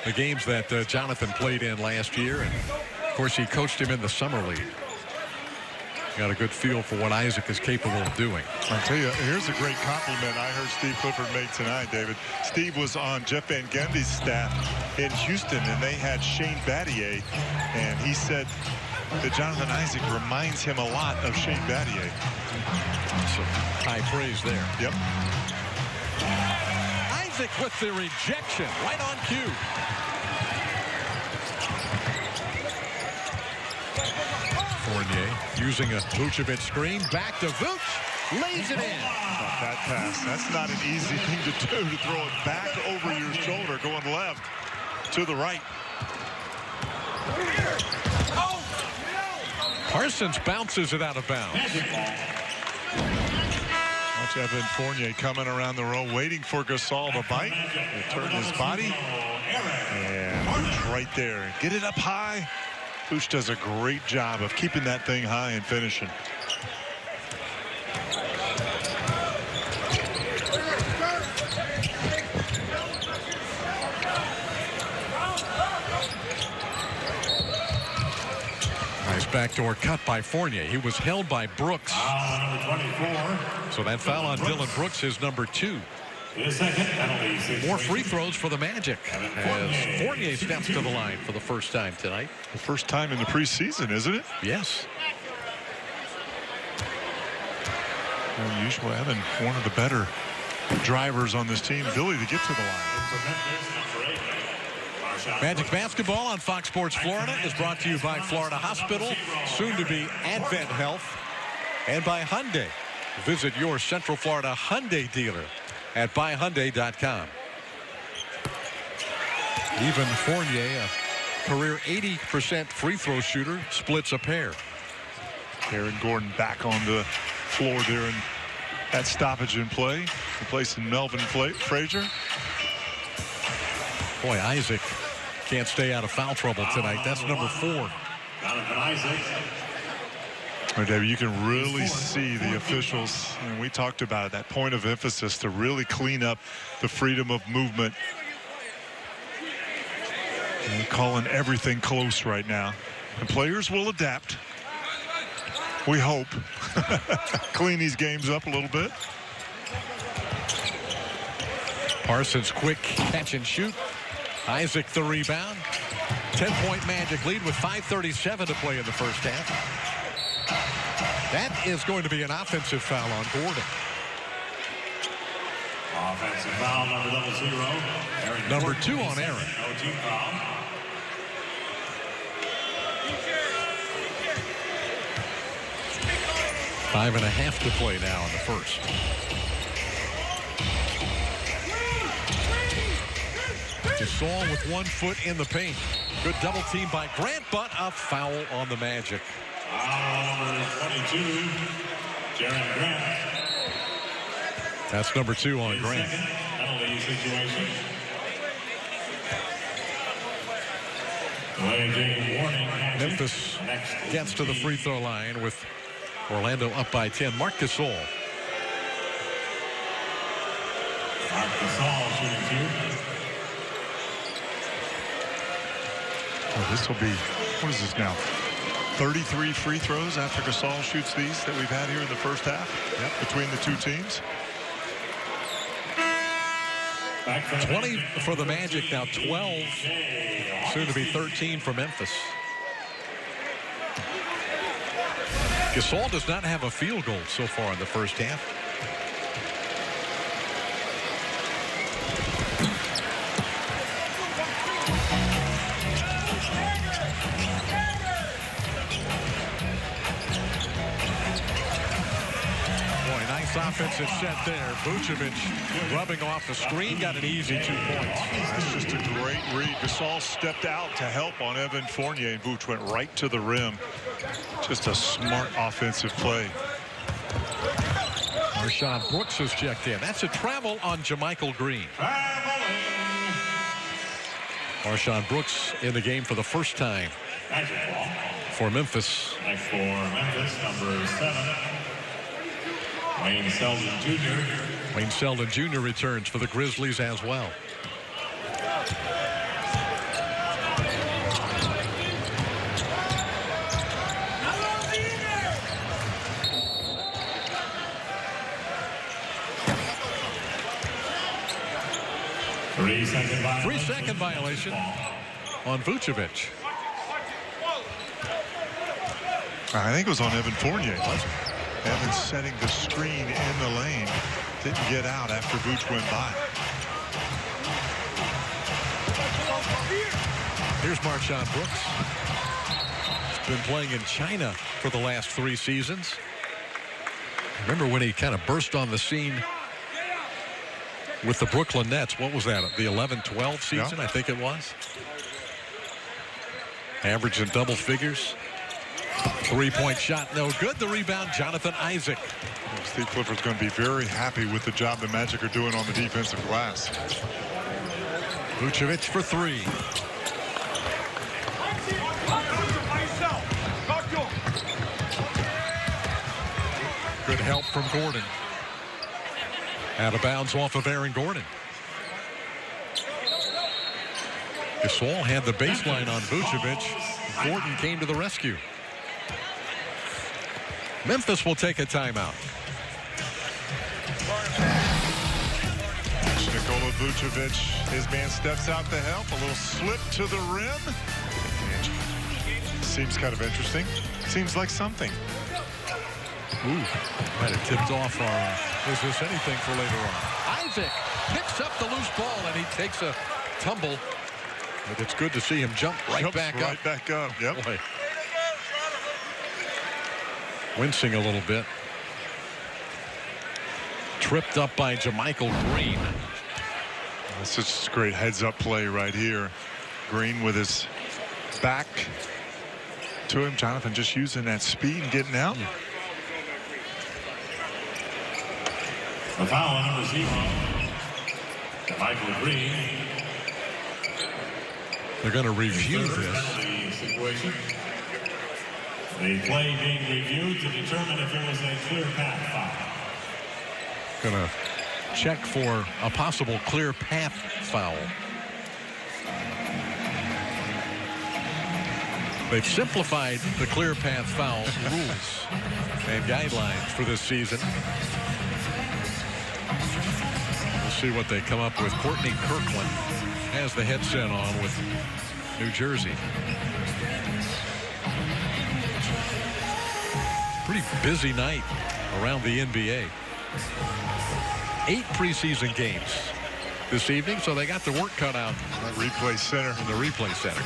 the games that Jonathan played in last year. And, of course, he coached him in the summer league. Got a good feel for what Isaac is capable of doing. I'll tell you, here's a great compliment I heard Steve Clifford make tonight, David. Steve was on Jeff Van Gundy's staff in Houston, and they had Shane Battier, and he said that Jonathan Isaac reminds him a lot of Shane Battier. Some high praise there. Yep. Isaac with the rejection right on cue. Fournier using a Vucevic screen. Back to Vooch. Lays it in. Not that pass. That's not an easy thing to do, to throw it back over your shoulder, going left to the right. Parsons bounces it out of bounds. Watch Evan Fournier coming around the row, waiting for Gasol to bite. He turned his body. And Vooch right there. Get it up high. Vooch does a great job of keeping that thing high and finishing. Nice backdoor cut by Fournier. He was held by Brooks. So that foul on Dylan Brooks is number 2. More free throws for the Magic as Fournier steps to the line for the first time tonight. The first time in the preseason, isn't it? Yes. Unusual, having one of the better drivers on this team, ability to get to the line. Magic basketball on Fox Sports Florida is brought to you by Florida Hospital, soon to be Advent Health, and by Hyundai. Visit your Central Florida Hyundai dealer at buyhyundai.com. Even Fournier, a career 80% free throw shooter, splits a pair. Aaron Gordon back on the floor there in that stoppage in play, replacing Melvin Frazier. Boy, Isaac can't stay out of foul trouble tonight. That's number 4. Jonathan Isaac. Right, David, you can really see the officials, and we talked about it, that point of emphasis to really clean up the freedom of movement. And calling everything close right now. And players will adapt. We hope. Clean these games up a little bit. Parsons quick catch and shoot. Isaac the rebound. 10-point Magic lead with 5:37 to play in the first half. That is going to be an offensive foul on Gordon. Offensive foul number 0. Aaron Number Gordon, 2 on Aaron. No team foul. Five and a half to play now in the first. Gasol with 1 foot in the paint. Good double team by Grant, but a foul on the Magic. Foul number 22, Jaren Grant. That's number 2 on Grant. Second penalty situation. Warning. Memphis gets to the free throw line with Orlando up by 10. Marc Gasol. Marc Gasol shooting 2. Oh, this will be, what is this now? 33 free throws after Gasol shoots these that we've had here in the first half. Yep. Between the two teams. 20 for the Magic, now 12. Soon to be 13 for Memphis. Gasol does not have a field goal so far in the first half. Nice offensive set there. Vucevic rubbing off the screen, got an easy 2 points. That's just a great read. Gasol stepped out to help on Evan Fournier, and Vooch went right to the rim. Just a smart offensive play. Marshawn Brooks has checked in. That's a travel on JaMychal Green. Marshawn Brooks in the game for the first time for Memphis. Next for Memphis, number 7, Wayne Selden Jr. Wayne Selden Jr. returns for the Grizzlies as well. Three-second violation on Vucevic. I think it was on Evan Fournier. Evan setting the screen in the lane. Didn't get out after Vooch went by. Here's Marshawn Brooks. He's been playing in China for the last 3 seasons. Remember when he kind of burst on the scene with the Brooklyn Nets? What was that? The 11-12 season, yeah. I think it was. Averaging double figures. 3-point shot, no good. The rebound, Jonathan Isaac. Well, Steve Clifford's going to be very happy with the job the Magic are doing on the defensive glass. Vucevic for 3. Good help from Gordon. Out of bounds off of Aaron Gordon. Gasol had the baseline on Vucevic. Gordon came to the rescue. Memphis will take a timeout. Nikola Vucevic, his man steps out to help. A little slip to the rim. Seems kind of interesting. Seems like something. Ooh, might have tipped off our Is This Anything for later on. Isaac picks up the loose ball and he takes a tumble. But it's good to see him jump right back up. Right back up, yep. Boy. Wincing a little bit. Tripped up by JaMychal Green. That's just a great heads-up play right here. Green with his back to him. Jonathan just using that speed and getting out. The foul on number 0. JaMychal Green. They're going to review this. Situation. The play being reviewed to determine if there was a clear path foul. Going to check for a possible clear path foul. They've simplified the clear path foul rules and guidelines for this season. We'll see what they come up with. Courtney Kirkland has the headset on with New Jersey. Pretty busy night around the NBA. 8 preseason games this evening, so they got their work cut out. That replay center. In the replay center.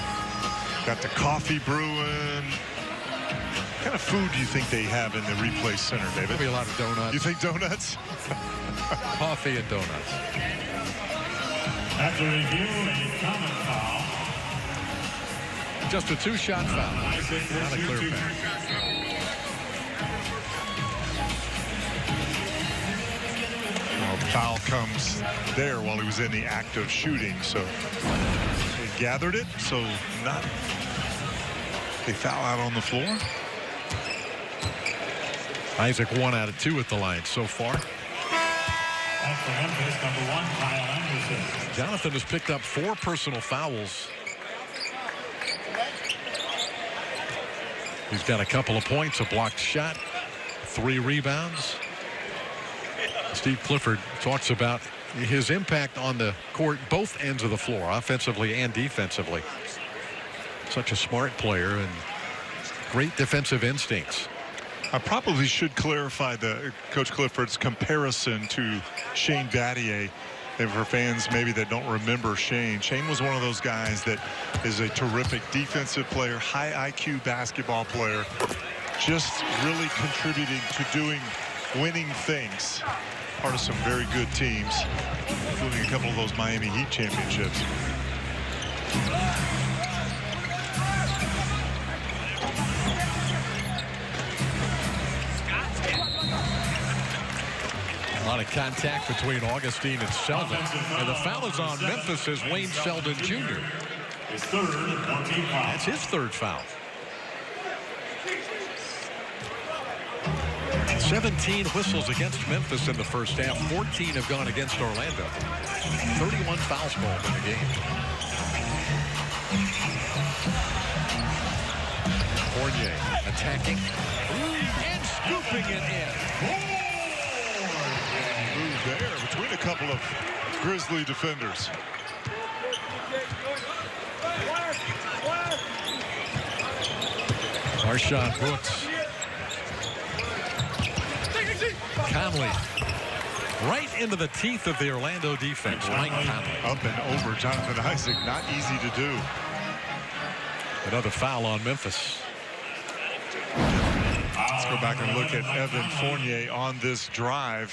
Got the coffee brewing. What kind of food do you think they have in the replay center, David? Maybe a lot of donuts. You think donuts? Coffee and donuts. After review, a common foul. Just a 2-shot foul. Not a clear pass. Well, the foul comes there while he was in the act of shooting, so he gathered it, so not a foul out on the floor. Isaac 1 out of 2 at the line so far. And for Memphis, number 1, Kyle Anderson. Jonathan has picked up 4 personal fouls. He's got a couple of points, a blocked shot, 3 rebounds. Steve Clifford talks about his impact on the court, both ends of the floor, offensively and defensively. Such a smart player and great defensive instincts. I probably should clarify the Coach Clifford's comparison to Shane Battier. And for fans maybe that don't remember Shane, Shane was one of those guys that is a terrific defensive player, high IQ basketball player, just really contributing to doing winning things. Part of some very good teams, including a couple of those Miami Heat championships. A lot of contact between Augustine and Sheldon. And the foul is on Memphis as Wayne Sheldon Jr. His third, 14 foul. That's his third foul. 17 whistles against Memphis in the first half. 14 have gone against Orlando. 31 fouls called in the game. Fournier attacking and scooping it in. Move there between a couple of Grizzly defenders. Marshawn Brooks. Conley. Right into the teeth of the Orlando defense. Mike Conley. Up and over Jonathan Isaac. Not easy to do. Another foul on Memphis. Let's go back and look at Evan Fournier on this drive.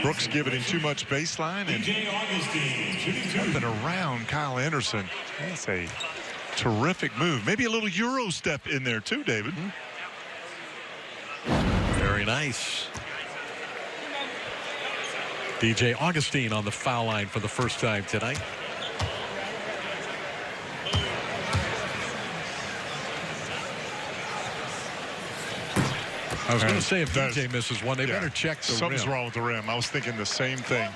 Brooks giving him too much baseline and up and around Kyle Anderson. That's a terrific move. Maybe a little Euro step in there too, David. Very nice. DJ Augustine on the foul line for the first time tonight. I was going to say if DJ misses one, they better check the Something's rim. wrong with the rim. I was thinking the same thing.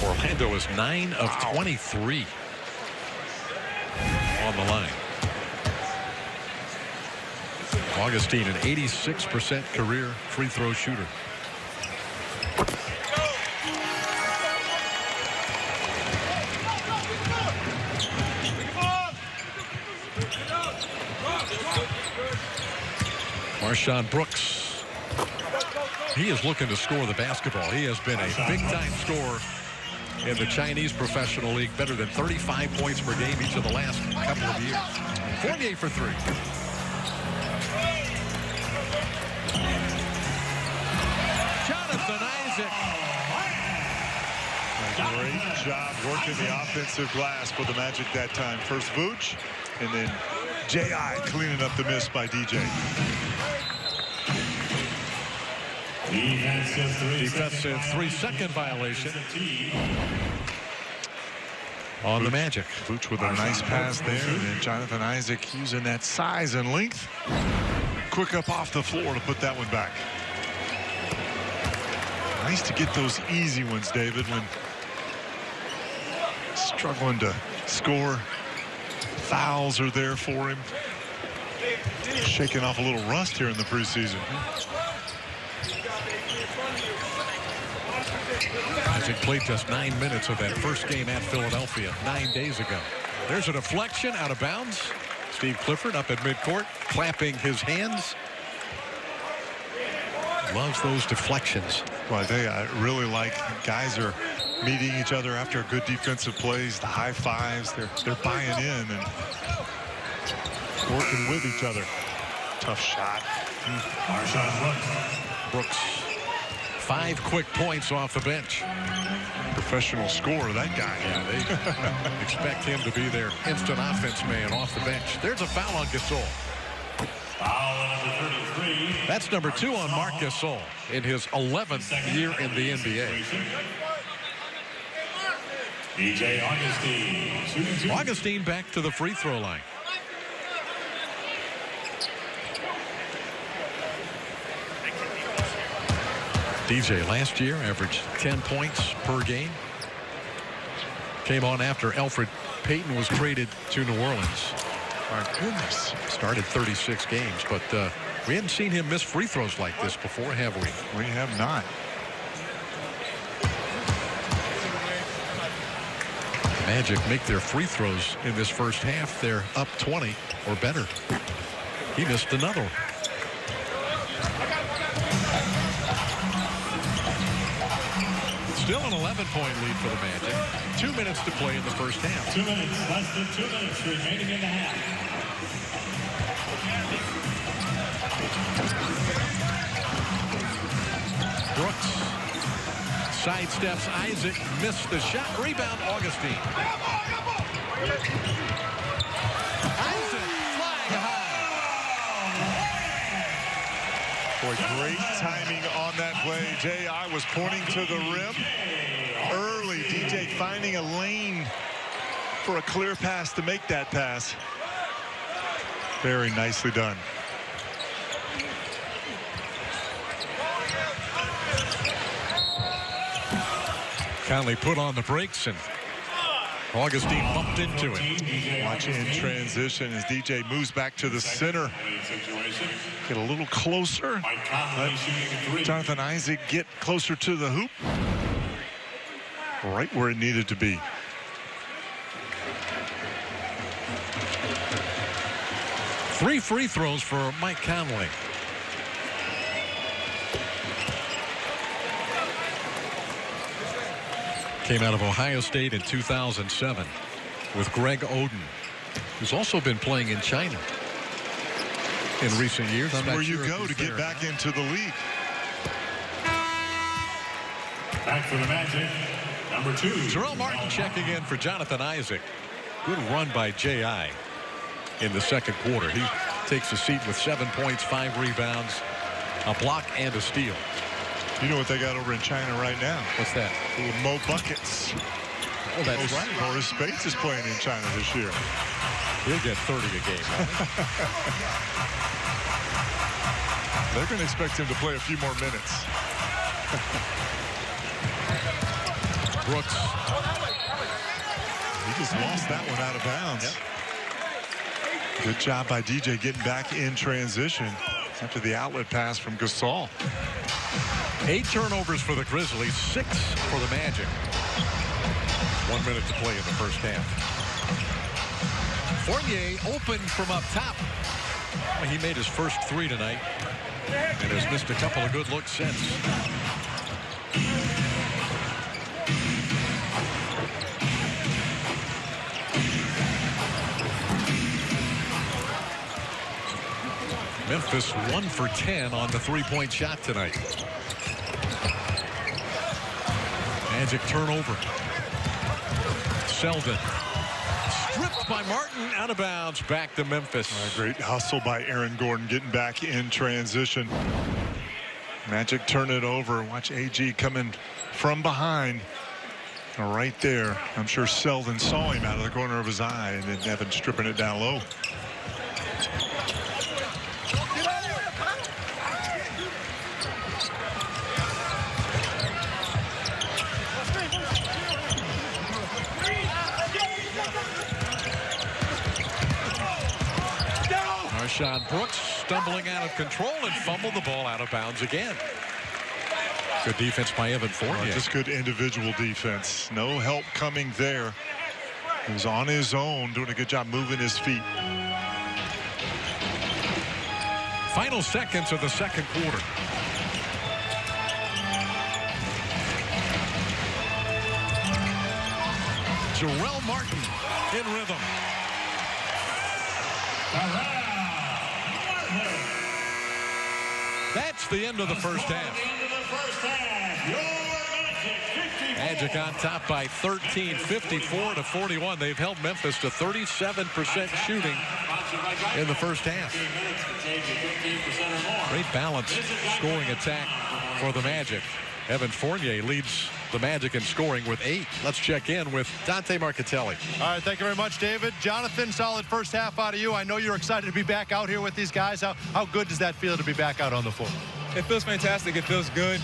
Orlando is 9 of 23 on the line. Augustine, an 86% career free throw shooter. Marshawn Brooks. He is looking to score the basketball. He has been a big-time scorer in the Chinese Professional League. Better than 35 points per game each of the last couple of years. Fournier for three. Jonathan Isaac. A great job working the offensive glass for the Magic that time. First Vooch, and then J.I. cleaning up the miss by DJ. Defensive 3-second violation on the Magic. Vooch with a nice pass there, and then Jonathan Isaac using that size and length. Quick up off the floor to put that one back. Nice to get those easy ones, David, when struggling to score. Fouls are there for him. Shaking off a little rust here in the preseason. Isaac played just 9 minutes of that first game at Philadelphia 9 days ago. There's a deflection out of bounds. Steve Clifford up at midcourt, clapping his hands. Loves those deflections. Well, I tell you, I really like guys are meeting each other after good defensive plays, the high fives. They're buying in and working with each other. Tough shot. Brooks. 5 quick points off the bench. Professional scorer, that guy. Yeah, they expect him to be their instant offense man off the bench. There's a foul on Gasol. That's number 2 on Marc Gasol in his 11th year in the NBA. DJ Augustine. Augustine back to the free throw line. DJ last year averaged 10 points per game. Came on after Elfrid Payton was traded to New Orleans. My goodness. Started 36 games, but we hadn't seen him miss free throws like this before, have we? We have not. Magic make their free throws in this first half. They're up 20 or better. He missed another. Still an 11-point lead for the Magic. 2 minutes to play in the first half. 2 minutes, less than 2 minutes remaining in the half. sidesteps Isaac, missed the shot. Rebound, Augustine. Isaac flying high. Boy, great timing on that play. Jay, I was pointing to the rim early. DJ finding a lane for a clear pass to make that pass. Very nicely done. Conley put on the brakes and Augustine bumped into it. Watch in transition as DJ moves back to the center. Get a little closer. Let Jonathan Isaac get closer to the hoop. Right where it needed to be. Three free throws for Mike Conley. Came out of Ohio State in 2007 with Greg Oden, who's also been playing in China in recent years. That's where you go to get back into the league. Back for the Magic, number 2. Jarrell Martin checking in for Jonathan Isaac. Good run by J.I. in the second quarter. He takes a seat with 7 points, 5 rebounds, a block, and a steal. You know what they got over in China right now? What's that? Little Mo Buckets. Oh, that's right. Morris Spates is playing in China this year. He'll get 30 a game. They're going to expect him to play a few more minutes. Brooks. He just lost that one out of bounds. Yep. Good job by DJ getting back in transition after the outlet pass from Gasol. 8 turnovers for the Grizzlies, 6 for the Magic. 1 minute to play in the first half. Fournier open from up top. Well, he made his first 3 tonight and has missed a couple of good looks since. Memphis 1 for 10 on the 3-point shot tonight. Magic turnover. Selden stripped by Martin, out of bounds, back to Memphis. Great hustle by Aaron Gordon getting back in transition. Magic turn it over. Watch AG coming from behind. Right there. I'm sure Selden saw him out of the corner of his eye, and then Evan stripping it down low. Marshawn Brooks stumbling out of control and fumbled the ball out of bounds again. Good defense by Evan Fournier. Just good individual defense. No help coming there. He was on his own, doing a good job moving his feet. Final seconds of the second quarter. Jarrell Martin in rhythm. That's the end of the first half. Magic on top by 13, 54-41. They've held Memphis to 37% shooting in the first half. Great balance scoring attack for the Magic. Evan Fournier leads the Magic in scoring with 8. Let's check in with Dante Marchitelli. All right, thank you very much, David. Jonathan, solid first half out of you. I know you're excited to be back out here with these guys. How good does that feel to be back out on the floor? It feels fantastic. It feels good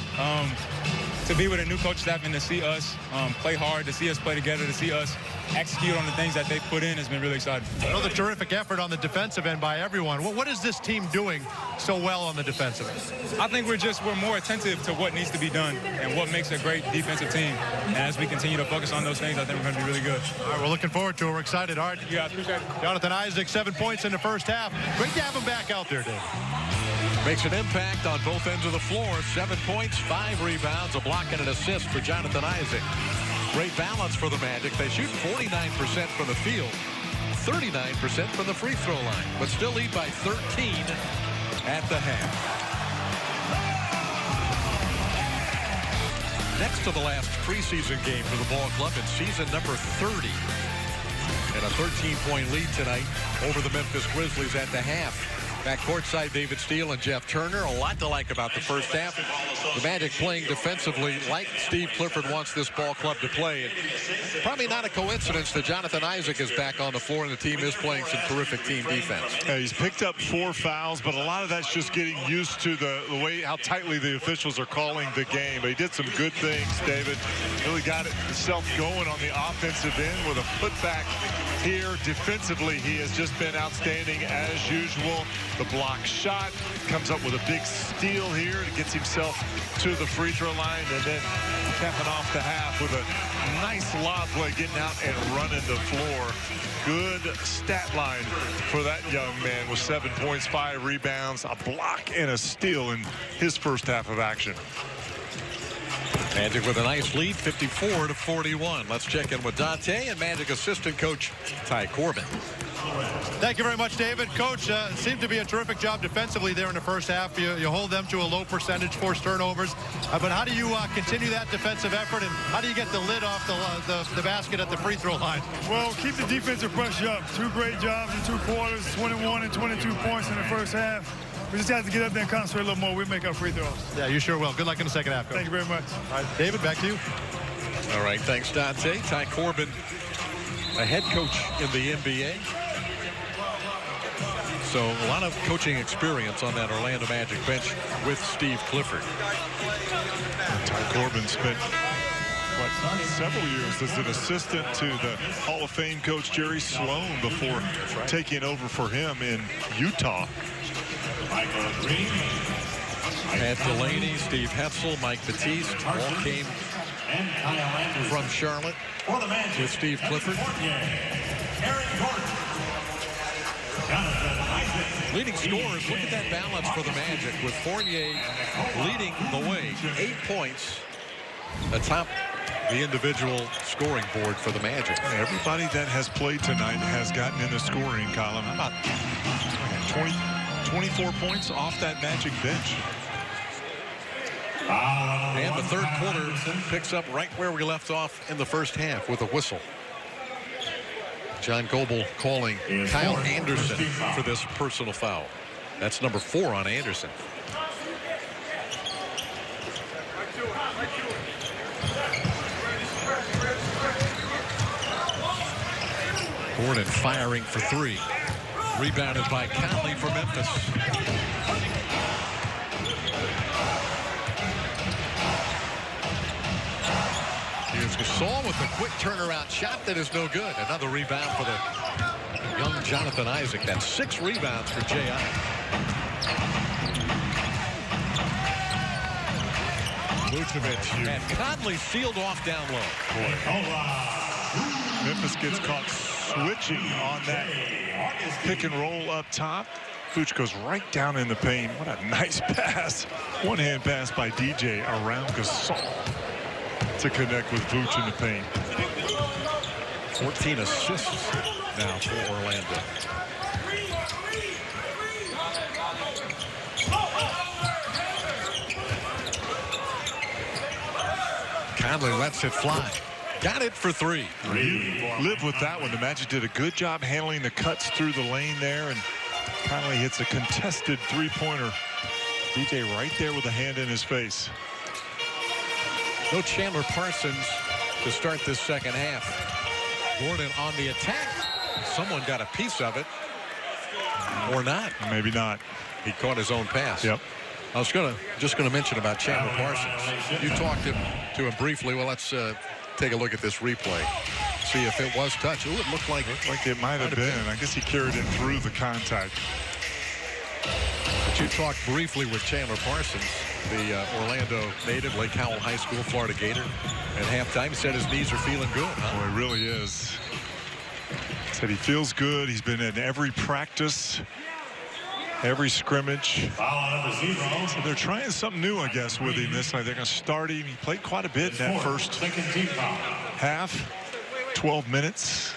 to be with a new coach staff and to see us play hard, to see us play together, to see us execute on the things that they put in has been really exciting. Another terrific effort on the defensive end by everyone. What is this team doing so well on the defensive end? I think we're more attentive to what needs to be done and what makes a great defensive team. And as we continue to focus on those things, I think we're going to be really good. All right, we're looking forward to it. We're excited. All right. Yeah, I appreciate it. Jonathan Isaac, 7 points in the first half. Great to have him back out there, David. Makes an impact on both ends of the floor. 7 points, 5 rebounds, a block and an assist for Jonathan Isaac. Great balance for the Magic. They shoot 49% from the field, 39% from the free throw line, but still lead by 13 at the half. next to the last preseason game for the ball club in season number 30. And a 13-point lead tonight over the Memphis Grizzlies at the half. Back courtside, David Steele and Jeff Turner. A lot to like about the first half. The Magic playing defensively like Steve Clifford wants this ball club to play. And probably not a coincidence that Jonathan Isaac is back on the floor and the team is playing some terrific team defense. Yeah, he's picked up 4 fouls, but a lot of that's just getting used to the way how tightly the officials are calling the game. But he did some good things, David. Really got himself going on the offensive end with a putback here. Defensively, he has just been outstanding as usual. The block shot, comes up with a big steal here, gets himself to the free throw line, and then capping off the half with a nice lob play, getting out and running the floor. Good stat line for that young man with 7 points, 5 rebounds, a block, and a steal in his first half of action. Magic with a nice lead, 54-41. Let's check in with Dante and Magic assistant coach Ty Corbin. Thank you very much, David. Coach, it seemed to be a terrific job defensively there in the first half. You hold them to a low percentage, forced turnovers. But how do you continue that defensive effort, and how do you get the lid off the basket at the free throw line? Well, keep the defensive pressure up. 2 great jobs in 2 quarters, 21 and 22 points in the first half. We just have to get up there and concentrate a little more. We'll make our free throws. Yeah, you sure will. Good luck in the second half, Coach. Thank you very much. All right, David, back to you. All right, thanks, Dante. Ty Corbin, a head coach in the NBA. So a lot of coaching experience on that Orlando Magic bench with Steve Clifford. Ty Corbin spent several years as an assistant to the Hall of Fame coach Jerry Sloan before taking over for him in Utah. Pat Delaney, Steve Hetzel, Mike Batiste all came from Charlotte with Steve Clifford. Leading scorers, look at that balance for the Magic with Fournier leading the way. 8 points atop the individual scoring board for the Magic. Everybody that has played tonight has gotten in the scoring column. About 24 points off that Magic bench. And the third quarter picks up right where we left off in the first half with a whistle. John Goebel calling Kyle Anderson for this personal foul. That's number 4 on Anderson. Gordon firing for 3. Rebounded by Conley for Memphis. Here's Gasol with a quick turnaround shot that is no good. Another rebound for the young Jonathan Isaac. That's 6 rebounds for J.I. Vucevic and Conley sealed off down low. Memphis gets caught switching on that pick and roll up top. Vooch goes right down in the paint. What a nice pass. One-hand pass by DJ around Gasol to connect with Vooch in the paint. 14 assists now for Orlando. Conley lets it fly. Got it for 3. Live with that one. The Magic did a good job handling the cuts through the lane there, and Conley hits a contested 3-pointer. DJ right there with a hand in his face. No Chandler Parsons to start this second half. Gordon on the attack. Someone got a piece of it. Or not. Maybe not. He caught his own pass. Yep. I was just going to mention about Chandler Parsons. You talked to him briefly. Well, let's take a look at this replay. See if it was touch. Ooh, it looked like it might have been. I guess he carried it through the contact. But you talked briefly with Chandler Parsons, the Orlando native, Lake Howell High School, Florida Gator. At halftime, he said his knees are feeling good. Huh? Boy, it really is. Said he feels good. He's been in every practice, every scrimmage. So they're trying something new, I guess, with him this night. They're going to start him. He played quite a bit in that first half, 12 minutes.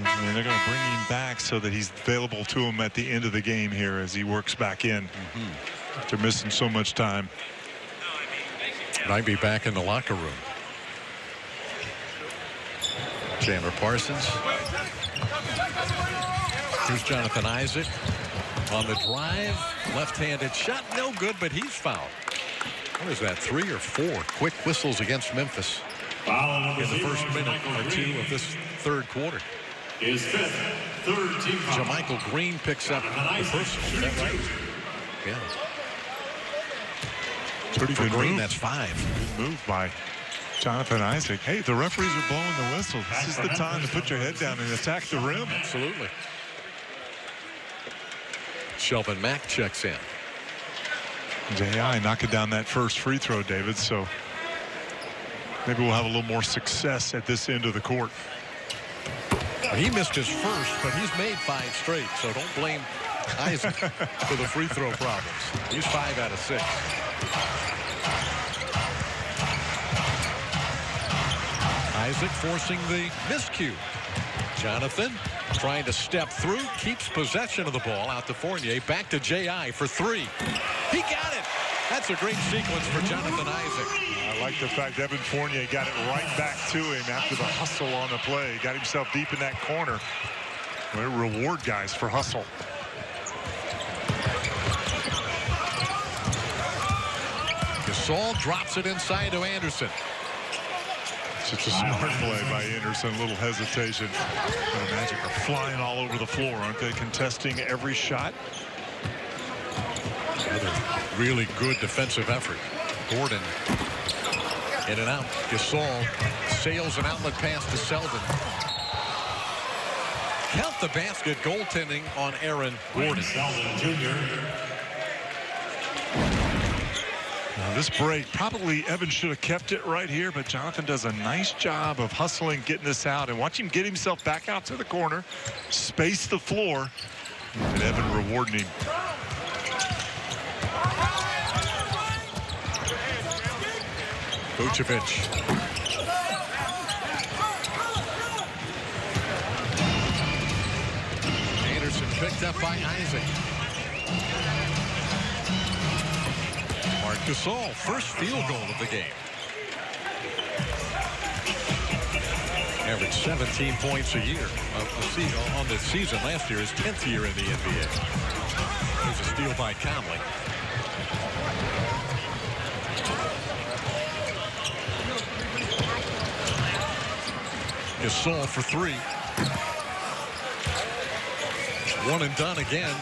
And they're going to bring him back so that he's available to him at the end of the game here as he works back in after missing so much time. Might be back in the locker room. Chandler Parsons. Here's Jonathan Isaac on the drive. Left-handed shot, no good, but he's fouled. What is that, 3 or 4 quick whistles against Memphis in the first minute or 2 of this third quarter? His fifth, third team foul. Jermichael Green picks up the personal. Is that right? Yeah. Pretty For good Green, move. that's 5. Good move by Jonathan Isaac. Hey, the referees are blowing the whistle. This is the time to put your head down and attack the rim. Absolutely. Shelvin Mack checks in. J.I. knocking down that first free throw, David, so maybe we'll have a little more success at this end of the court. Well, he missed his first, but he's made 5 straight, so don't blame Isaac for the free throw problems. He's 5 out of 6. Isaac forcing the miscue. Jonathan trying to step through, keeps possession of the ball out to Fournier. Back to J.I. for 3. He got it. That's a great sequence for Jonathan Isaac. I like the fact Evan Fournier got it right back to him after the hustle on the play. Got himself deep in that corner. They reward guys for hustle. Gasol drops it inside to Anderson. It's a smart play by Anderson. A little hesitation. The Magic are flying all over the floor, aren't they? Contesting every shot. Another really good defensive effort. Gordon in and out. Gasol sails an outlet pass to Selden. Count the basket. Goaltending on Aaron Gordon. Selden Jr. Now this break, probably Evan should have kept it right here, but Jonathan does a nice job of hustling, getting this out, and watch him get himself back out to the corner, space the floor, and Evan rewarding him. Vucevic. Anderson picked up by Isaac. Marc Gasol, first field goal of the game. Averaged 17 points a year on the season last year, his 10th year in the NBA. There's a steal by Conley. Gasol for 3. One and done again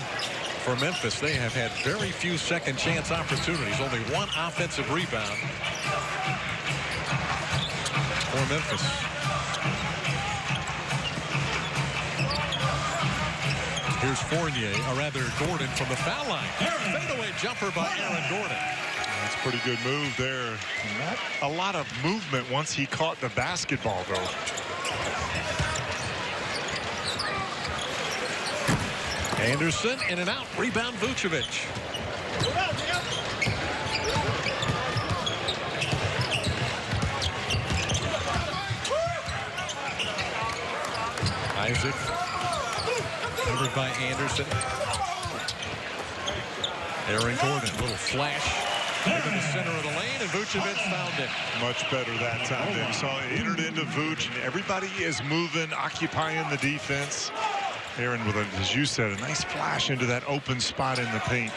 for Memphis. They have had very few second chance opportunities. Only 1 offensive rebound for Memphis. Here's Fournier, or rather Gordon from the foul line. Fadeaway jumper by Aaron Gordon. That's a pretty good move there. Not a lot of movement once he caught the basketball, though. Anderson in and out. Rebound Vucevic. Isaac covered by Anderson. Aaron Gordon, little flash into the center of the lane, and Vucevic found it. Much better that time. They saw it entered into Vooch, and everybody is moving, occupying the defense. Aaron with, as you said, a nice flash into that open spot in the paint.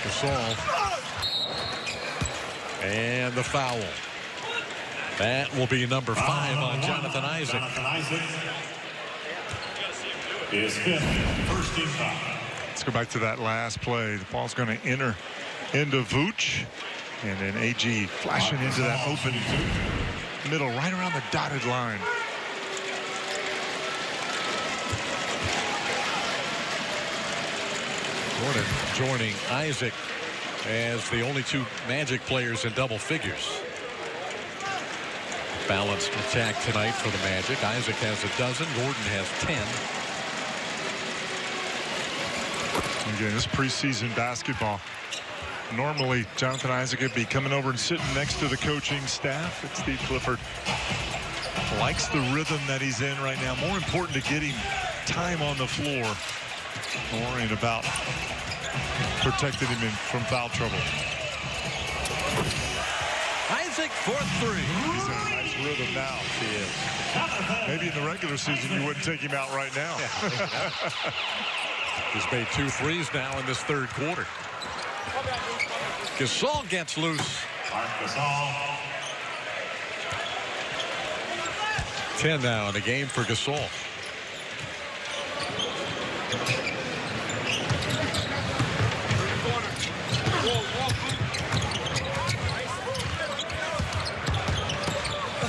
Gasol. And the foul. That will be number 5 on Jonathan Isaac. Jonathan Isaac. His 5th, first team foul. Let's go back to that last play. The ball's going to enter into Vooch. And then AG flashing into that open middle, right around the dotted line. Gordon joining Isaac as the only 2 Magic players in double figures. Balanced attack tonight for the Magic. Isaac has a dozen. Gordon has 10. Again, this preseason basketball. Normally, Jonathan Isaac would be coming over and sitting next to the coaching staff. But Steve Clifford likes the rhythm that he's in right now. More important to get him time on the floor. Worrying about protected him from foul trouble. Isaac, 4th 3. He's in a nice rhythm now. He is. Maybe in the regular season you wouldn't take him out right now. He's made 2 threes now in this 3rd quarter. Gasol gets loose. Gasol. 10 now in the game for Gasol.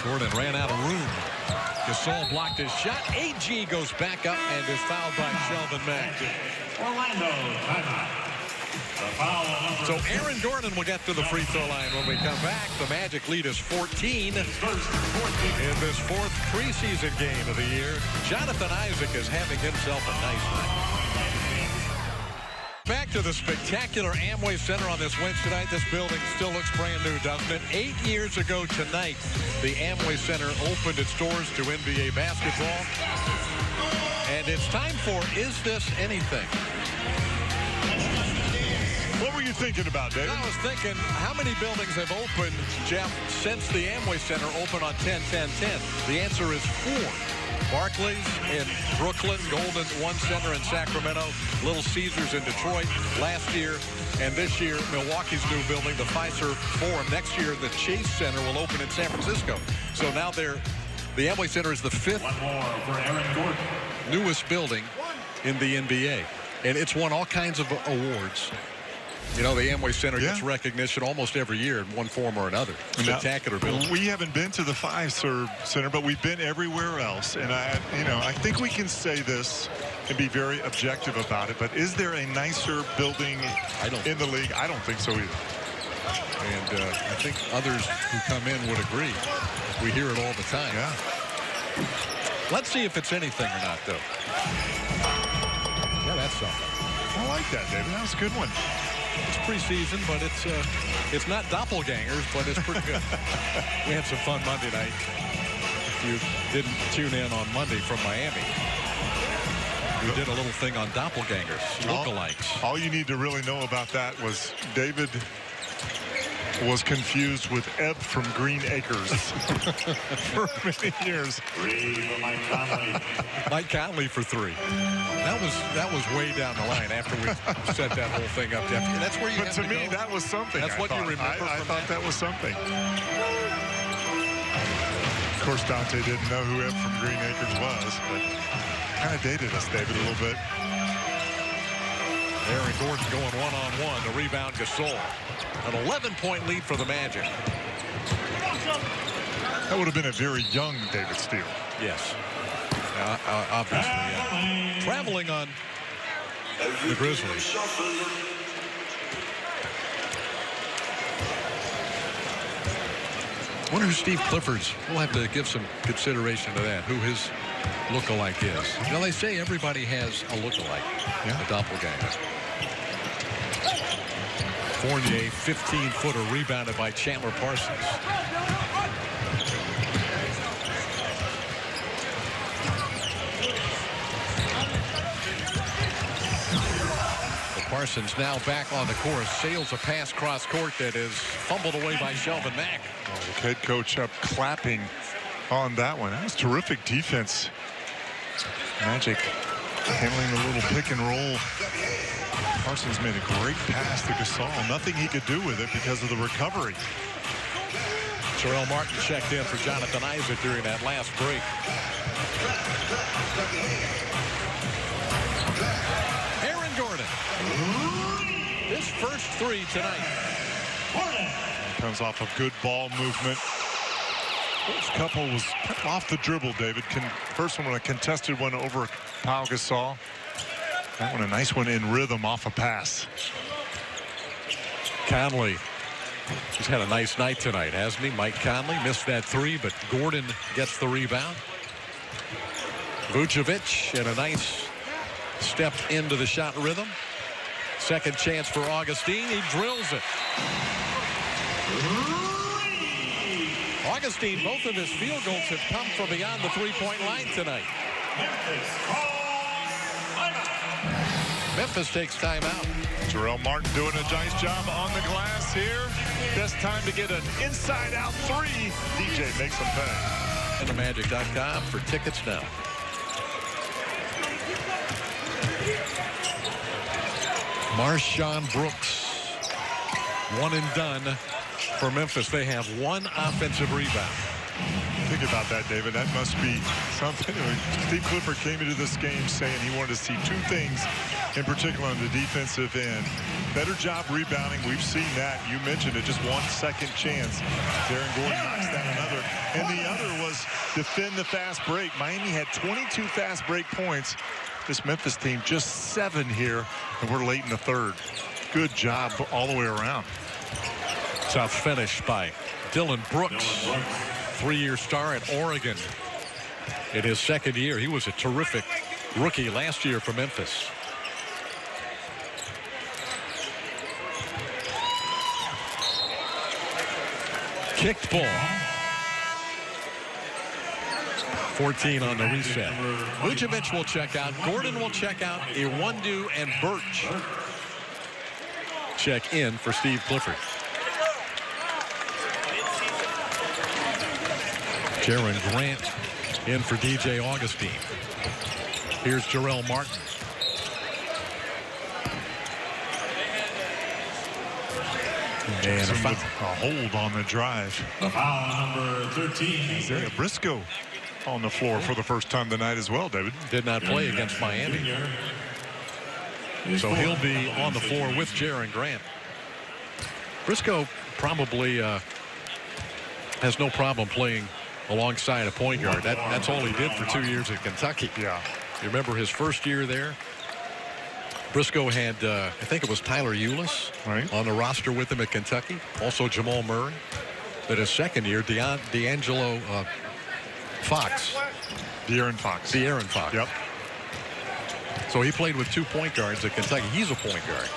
Gordon ran out of room. Gasol blocked his shot. AG goes back up and is fouled by Shelvin Mack. Orlando timeout. So Aaron Gordon will get to the free throw line when we come back. The Magic lead is 14 in this 4th preseason game of the year. Jonathan Isaac is having himself a nice night. Back to the spectacular Amway Center on this Wednesday night. This building still looks brand new, doesn't it? 8 years ago tonight, the Amway Center opened its doors to NBA basketball. And it's time for Is This Anything? What were you thinking about, David? I was thinking, how many buildings have opened, Jeff, since the Amway Center opened on 10-10-10? The answer is 4. Barclays in Brooklyn, Golden One Center in Sacramento, Little Caesars in Detroit last year, and this year, Milwaukee's new building, the Fiserv Forum. Next year, the Chase Center will open in San Francisco. So now the Amway Center is the 5th One more for Aaron Gordon. newest building in the NBA, and it's won all kinds of awards. You know, the Amway Center gets recognition almost every year in one form or another. Spectacular building. We haven't been to the Fiserv Center, but we've been everywhere else. And I think we can say this and be very objective about it. But is there a nicer building in the league? I don't think so either. And I think others who come in would agree. We hear it all the time. Yeah. Let's see if it's anything or not, though. Yeah, that's something. I like that, David. That was a good one. It's preseason, but it's not doppelgangers, but it's pretty good. We had some fun Monday night. If you didn't tune in on Monday from Miami, we did a little thing on doppelgangers, lookalikes. All you need to really know about that was David was confused with Ebb from Green Acres for many years. 3 for Mike Conley. Mike Conley for 3. That was way down the line after we set that whole thing up. That's where you. But to me, that was something. That's what you remember. I thought that was something. Of course, Dante didn't know who Ebb from Green Acres was, but kind of dated us, David, a little bit. Aaron Gordon going one-on-one. The rebound, Gasol. An 11-point lead for the Magic. That would have been a very young David Steele. Yes. Obviously, yeah. Traveling on the Grizzlies. I wonder who Steve Clifford's. We'll have to give some consideration to that, who his lookalike is. You know, they say everybody has a lookalike, a doppelganger. Fournier, 15-footer, rebounded by Chandler Parsons. Parsons now back on the course, sails a pass cross court that is fumbled away by Shelvin Mack. The head coach up clapping on that one. That was terrific defense. Magic handling a little pick and roll. Parsons made a great pass to Gasol. Nothing he could do with it because of the recovery. Terrell Martin checked in for Jonathan Isaac during that last break. Aaron Gordon. His first 3 tonight. Comes off a good ball movement. First couple was off the dribble, David. First one, a contested one over Pau Gasol. That one, a nice one in rhythm off a pass. Conley. He's had a nice night tonight, hasn't he? Mike Conley missed that 3, but Gordon gets the rebound. Vucevic and a nice step into the shot rhythm. Second chance for Augustine. He drills it. Augustine, both of his field goals have come from beyond the 3-point line tonight. Memphis takes timeout. Jarrell Martin doing a nice job on the glass here. Best time to get an inside-out three. DJ makes them pay. And themagic.com for tickets now. Marshawn Brooks. One and done for Memphis. They have one offensive rebound. Think about that, David. That must be something. Steve Clifford came into this game saying he wanted to see two things in particular on the defensive end. Better job rebounding. We've seen that. You mentioned it. Just 1 second chance. Darren Gordon knocks down another. And the other was defend the fast break. Miami had 22 fast break points. This Memphis team just 7 here, and we're late in the third. Good job all the way around. Tough finish by Dylan Brooks, 3-year star at Oregon. In his second year, he was a terrific rookie last year for Memphis. Kicked ball. 14 on the reset. Vucevic will check out. Gordon will check out. Iwundu and Birch check in for Steve Clifford. Jaron Grant in for DJ Augustine. Here's Jarrell Martin. And a hold on the drive. Foul number 13. Isaiah Briscoe on the floor for the first time tonight as well, David. Did not play against Miami. So he'll be on the floor with Jaron Grant. Briscoe probably has no problem playing alongside a point guard. That's all he did for 2 years at Kentucky. Yeah. You remember his first year there? Briscoe had, I think it was Tyler Ulis on the roster with him at Kentucky. Also Jamal Murray. But his second year, D'Angelo Fox. De'Aaron Fox. De'Aaron Fox. Yep. So he played with 2 point guards at Kentucky. He's a point guard.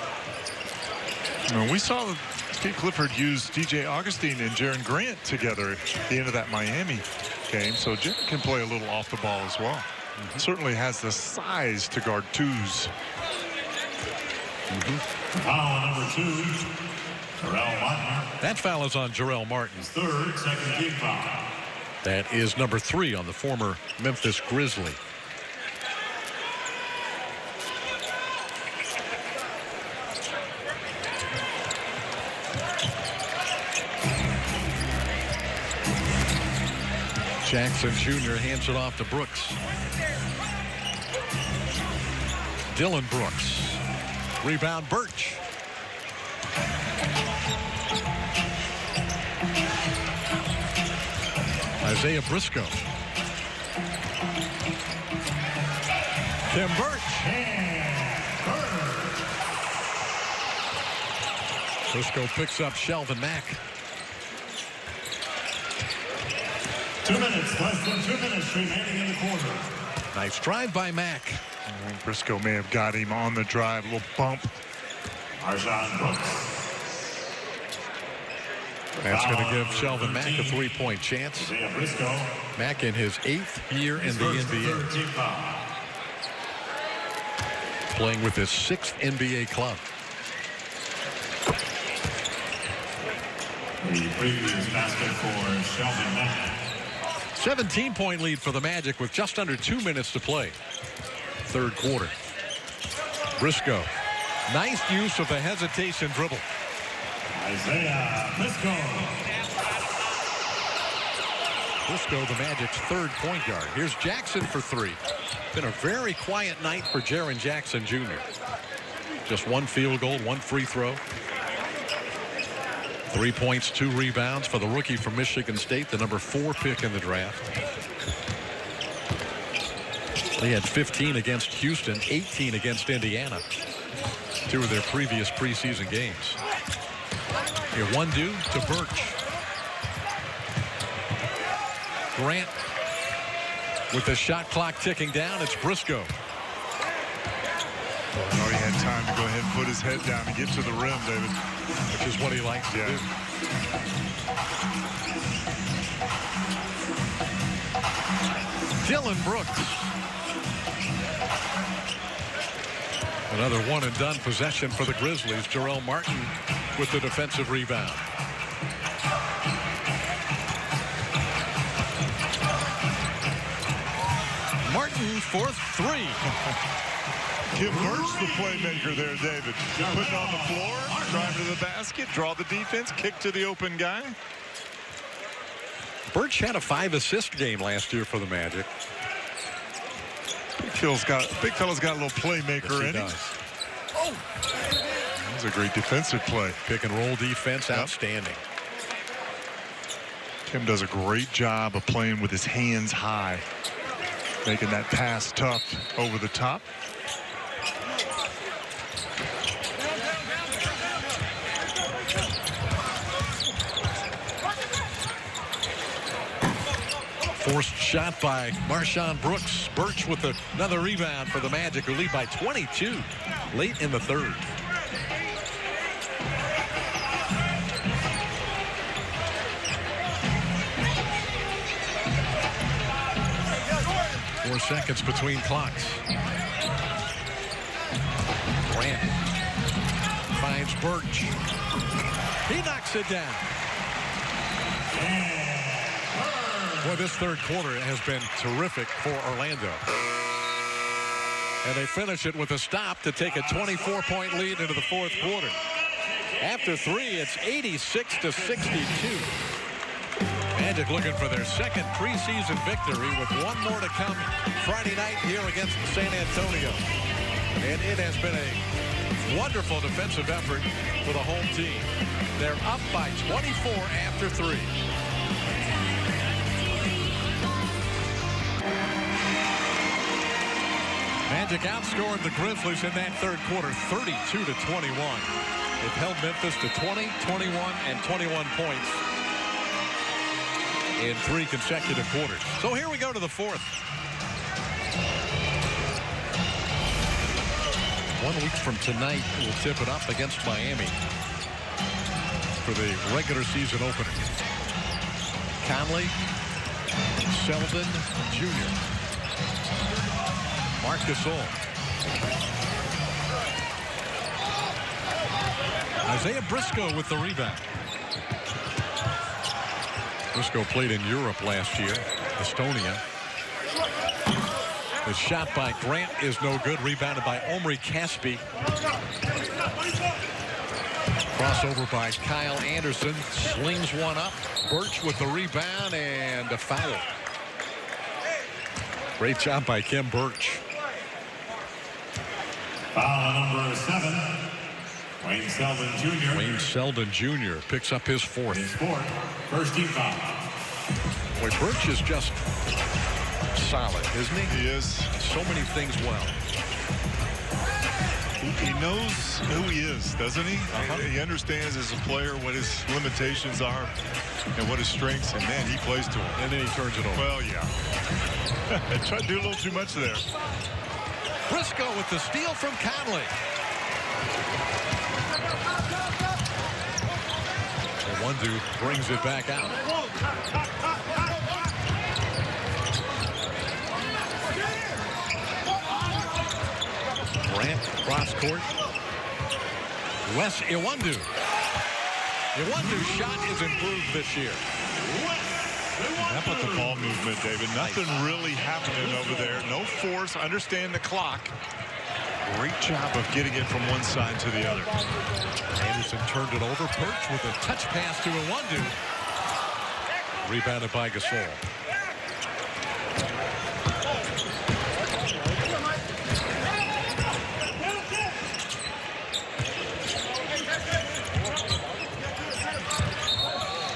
And we saw Steve Clifford use DJ Augustine and Jaron Grant together at the end of that Miami game. So Jaron can play a little off the ball as well. Certainly has the size to guard twos. Foul number 2. Jarrell Martin. That foul is on Jarrell Martin. His third, second team foul. That is number 3 on the former Memphis Grizzly. Jackson Jr. hands it off to Brooks. Dylan Brooks. Rebound Birch. Isaiah Briscoe. Tim Birch. Briscoe picks up Shelvin Mack. 2 minutes, less than 2 minutes remaining in the quarter. Nice drive by Mack. Briscoe may have got him on the drive. A little bump. Marshawn Brooks. That's going to give Shelvin Mack a 3-point chance. Isaiah Briscoe. Mack in his 8th year in the NBA. Playing with his 6th NBA club. The previous basket for Shelvin Mack. 17-point lead for the Magic with just under 2 minutes to play. Third quarter. Briscoe. Nice use of the hesitation dribble. Isaiah Briscoe. Briscoe, the Magic's 3rd point guard. Here's Jackson for 3. Been a very quiet night for Jaren Jackson Jr. Just 1 field goal, 1 free throw. 3 points, 2 rebounds for the rookie from Michigan State, the number 4 pick in the draft. They had 15 against Houston, 18 against Indiana. 2 of their previous preseason games. Here, Iwundu to Birch. Grant with the shot clock ticking down. It's Briscoe. He had time to go ahead and put his head down and get to the rim, David. Which is what he likes to do. Dylan Brooks. Another one-and-done possession for the Grizzlies. Jarrell Martin with the defensive rebound. Martin for three. Kim Birch, the playmaker there, David. Putting on the floor, drive to the basket, draw the defense, kick to the open guy. Birch had a 5-assist game last year for the Magic. Big fella's got a little playmaker in him. Oh, that was a great defensive play. Pick and roll defense, outstanding. Kim does a great job of playing with his hands high, making that pass tough over the top. Forced shot by Marshawn Brooks. Birch with another rebound for the Magic, who lead by 22 late in the third. Four seconds between clocks. Grant finds Birch. He knocks it down. Boy, this third quarter has been terrific for Orlando. And they finish it with a stop to take a 24-point lead into the fourth quarter. After three, it's 86-62. Magic looking for their second preseason victory with one more to come Friday night here against San Antonio. And it has been a wonderful defensive effort for the home team. They're up by 24 after three. Magic outscored the Grizzlies in that third quarter 32-21. They've held Memphis to 20, 21, and 21 points in three consecutive quarters. So here we go to the fourth. 1 week from tonight, we'll tip it up against Miami for the regular season opener. Conley, Selden Jr., Marc Gasol. Isaiah Briscoe with the rebound. Briscoe played in Europe last year, Estonia. The shot by Grant is no good. Rebounded by Omri Caspi. Crossover by Kyle Anderson. Slings one up. Birch with the rebound and a foul. Great job by Kim Birch. Foul number 7. Wayne Selden Jr. Wayne Selden Jr. picks up his fourth. His fourth. First team foul. Boy, Birch is just solid, isn't he? He is. So many things well. He knows who he is, doesn't he? He understands as a player what his limitations are and what his strengths, and man, he plays to them. And then he turns it over. Well, yeah. Tried to do a little too much there. Briscoe with the steal from Conley. Wondu brings it back out. Grant cross court. Wes Iwundu. Iwundu's shot is improved this year. How about the ball movement, David? Nothing really happening over there. No force. Understand the clock. Great job of getting it from one side to the other. Anderson turned it over. Birch with a touch pass to Iwundu. Rebounded by Gasol.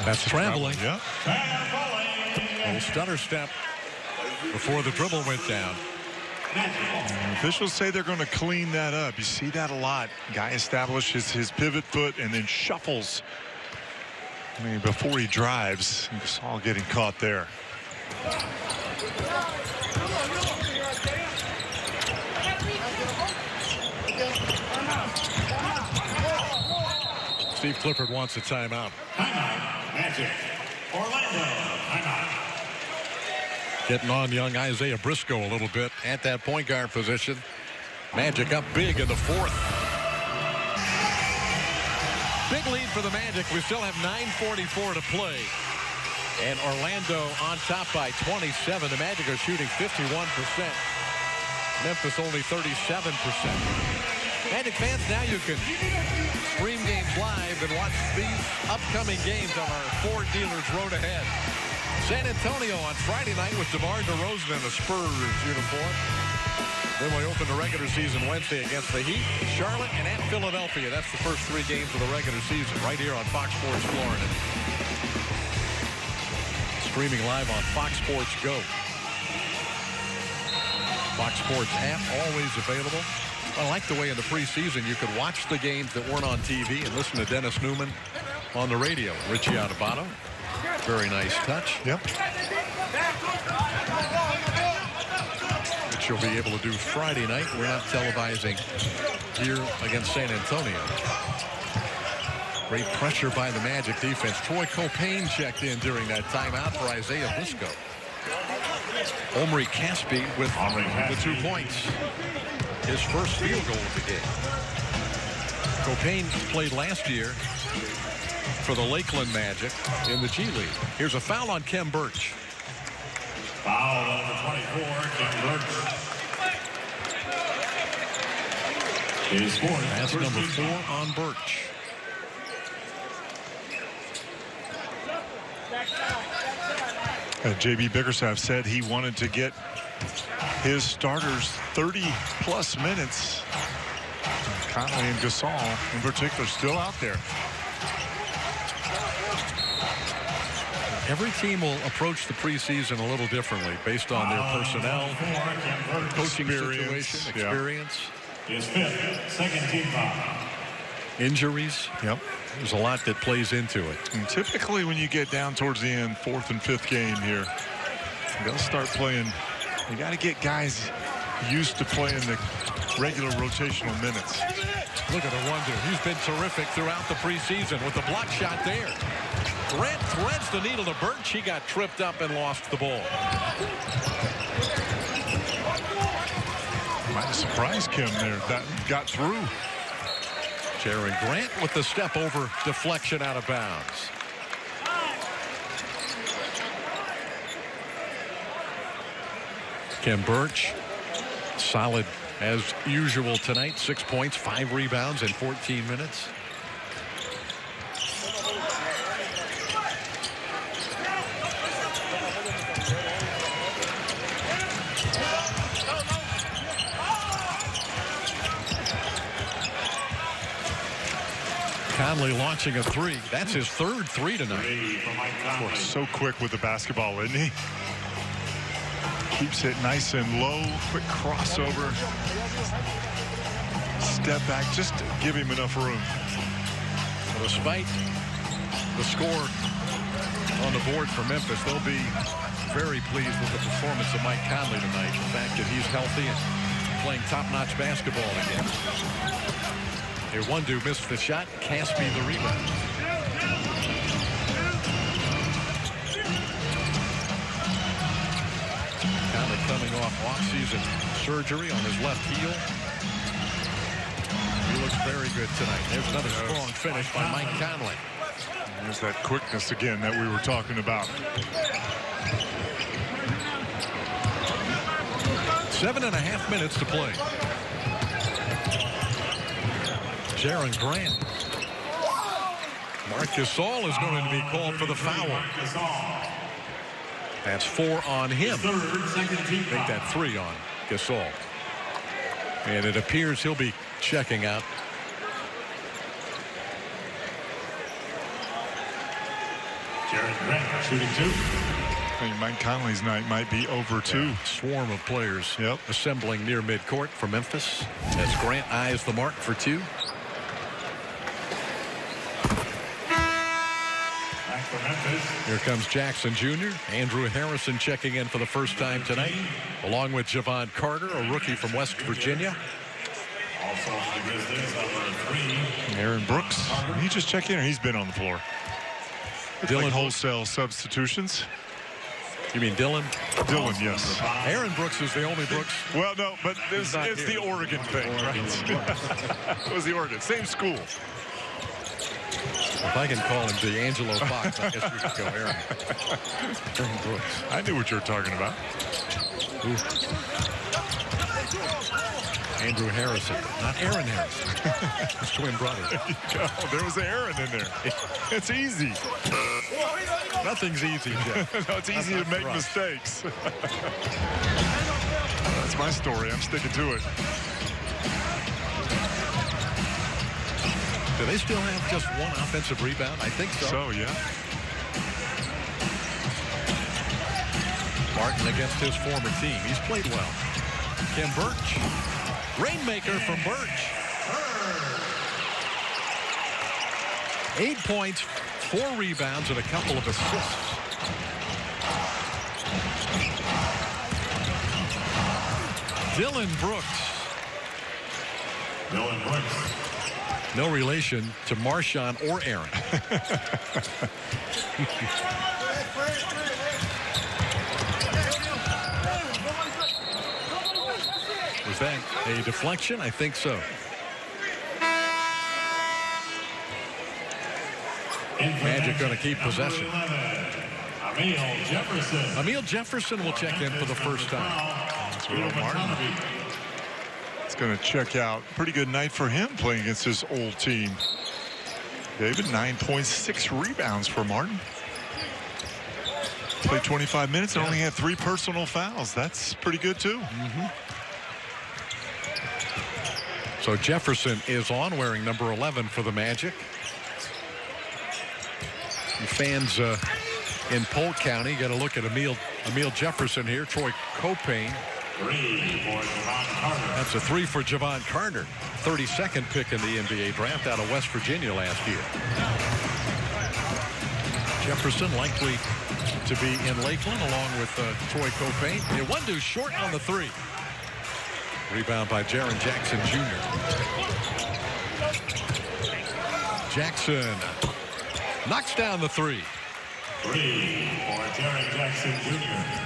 That's traveling. Yeah. Little stutter step before the dribble went down. Officials say they're going to clean that up. You see that a lot. Guy establishes his pivot foot and then shuffles. I mean, before he drives, you saw getting caught there. Steve Clifford wants a timeout. Timeout. Magic. Orlando. Timeout. Getting on young Isaiah Briscoe a little bit at that point guard position. Magic up big in the fourth. Big lead for the Magic. We still have 9:44 to play. And Orlando on top by 27. The Magic are shooting 51%. Memphis only 37%. Magic fans, now you can stream games live and watch these upcoming games on our Ford dealers road ahead. San Antonio on Friday night with DeMar DeRozan in a Spurs uniform. Then we open the regular season Wednesday against the Heat, Charlotte, and at Philadelphia. That's the first 3 games of the regular season right here on Fox Sports Florida. Streaming live on Fox Sports Go. Fox Sports app always available. I like the way in the preseason you could watch the games that weren't on TV and listen to Dennis Newman on the radio. Richie Adubato. Very nice touch. Yep. Which you'll be able to do Friday night. We're not televising here against San Antonio. Great pressure by the Magic defense. Troy Copain checked in during that timeout for Isaiah Briscoe. Omri Caspi with the 2 points. His first field goal of the game. Copain played last year for the Lakeland Magic in the G League. Here's a foul on Kem Birch. Foul on number 24, Kem Birch. His fourth. That's number 4 on Birch. J.B. Bickerstaff said he wanted to get his starters 30-plus minutes. Conley and Gasol, in particular, still out there. Every team will approach the preseason a little differently based on their personnel, coaching situation, experience. His fifth, second team foul. Injuries. Yep. There's a lot that plays into it. And typically when you get down towards the end, 4th and 5th game here, they'll start playing. You got to get guys used to playing the regular rotational minutes. Look at the wonder. He's been terrific throughout the preseason with the block shot there. Grant threads the needle to Birch. He got tripped up and lost the ball. Might have surprised Kim there. That got through. Jaren Grant with the step over deflection out of bounds. Kem Birch, solid as usual tonight. 6 points, 5 rebounds in 14 minutes. Conley launching a 3. That's his 3rd 3 tonight. Boy, so quick with the basketball, isn't he? Keeps it nice and low. Quick crossover. Step back just to give him enough room. Despite the score on the board for Memphis, they'll be very pleased with the performance of Mike Conley tonight. The fact that he's healthy and playing top-notch basketball again. Here, one dude missed the shot. Caspi the rebound. Conley coming off off-season surgery on his left heel. He looks very good tonight. There's another strong finish by Mike Conley. There's that quickness again that we were talking about. 7.5 minutes to play. Jaren Grant. Marc Gasol is going to be called for the foul. That's 4 on him. Make that 3 on Gasol. And it appears he'll be checking out. Jaren Grant shooting 2. I think Mike Conley's night might be over too. Swarm of players Yep. assembling near midcourt for Memphis as Grant eyes the mark for 2. Here comes Jackson Jr. Andrew Harrison checking in for the first time tonight, along with Javon Carter, a rookie from West Virginia. Also for the Grizzlies, number 3. Aaron Brooks. Did he just check in or he's been on the floor? Dylan, like wholesale substitutions. You mean Dylan? Dylan, yes. Aaron Brooks is the only Brooks. Well, no, but it's not the here. Oregon thing, right? It was the Oregon. Same school. If I can call him D'Angelo Fox, I guess you could go Aaron. Aaron Brooks. I knew what you were talking about. Andrew Harrison, not Aaron Harrison. His twin brother. There was an Aaron in there. It's easy. Nothing's easy, Jeff. No, it's easy to make mistakes. That's my story. I'm sticking to it. Do they still have just one offensive rebound? I think so. So, yeah. Martin against his former team. He's played well. Kim Birch. Rainmaker from Birch. 8 points, 4 rebounds, and a couple of assists. Dylan Brooks. Dylan Brooks. No relation to Marshawn or Aaron. Was that a deflection? I think so. Magic going to keep possession. Emil Jefferson will check in for the first time. It's going to check out. Pretty good night for him playing against his old team. David, 9 points, 6 rebounds for Martin. Played 25 minutes and only had 3 personal fouls. That's pretty good, too. So Jefferson is on, wearing number 11 for the Magic. And fans in Polk County got a look at Emil Jefferson here. Troy Copain. 3 for Javon Carter. That's a 3 for Javon Carter. 32nd pick in the NBA draft out of West Virginia last year. Jefferson likely to be in Lakeland along with Troy Copain. One dude short on the 3. Rebound by Jaren Jackson Jr. Jackson knocks down the 3. 3 for Jaren Jackson Jr.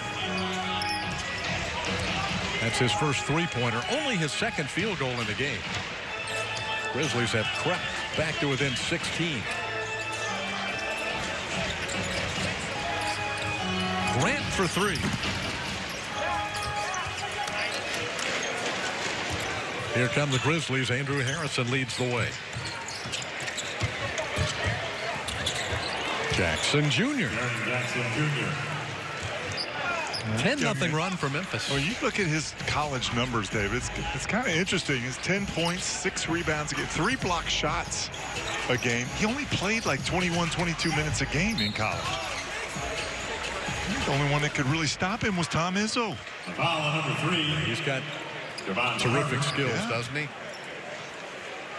That's his first 3-pointer, only his second field goal in the game. Grizzlies have crept back to within 16. Grant for 3. Here come the Grizzlies. Andrew Harrison leads the way. Jackson Jr. Jackson Jr. 10-0 run for Memphis. Well, you look at his college numbers, David. It's kind of interesting. It's 10 points, 6 rebounds a game, 3 block shots a game. He only played like 21, 22 minutes a game in college. The only one that could really stop him was Tom Izzo. Foul on number 3. He's got Javon terrific Carter. skills, Yeah. doesn't he?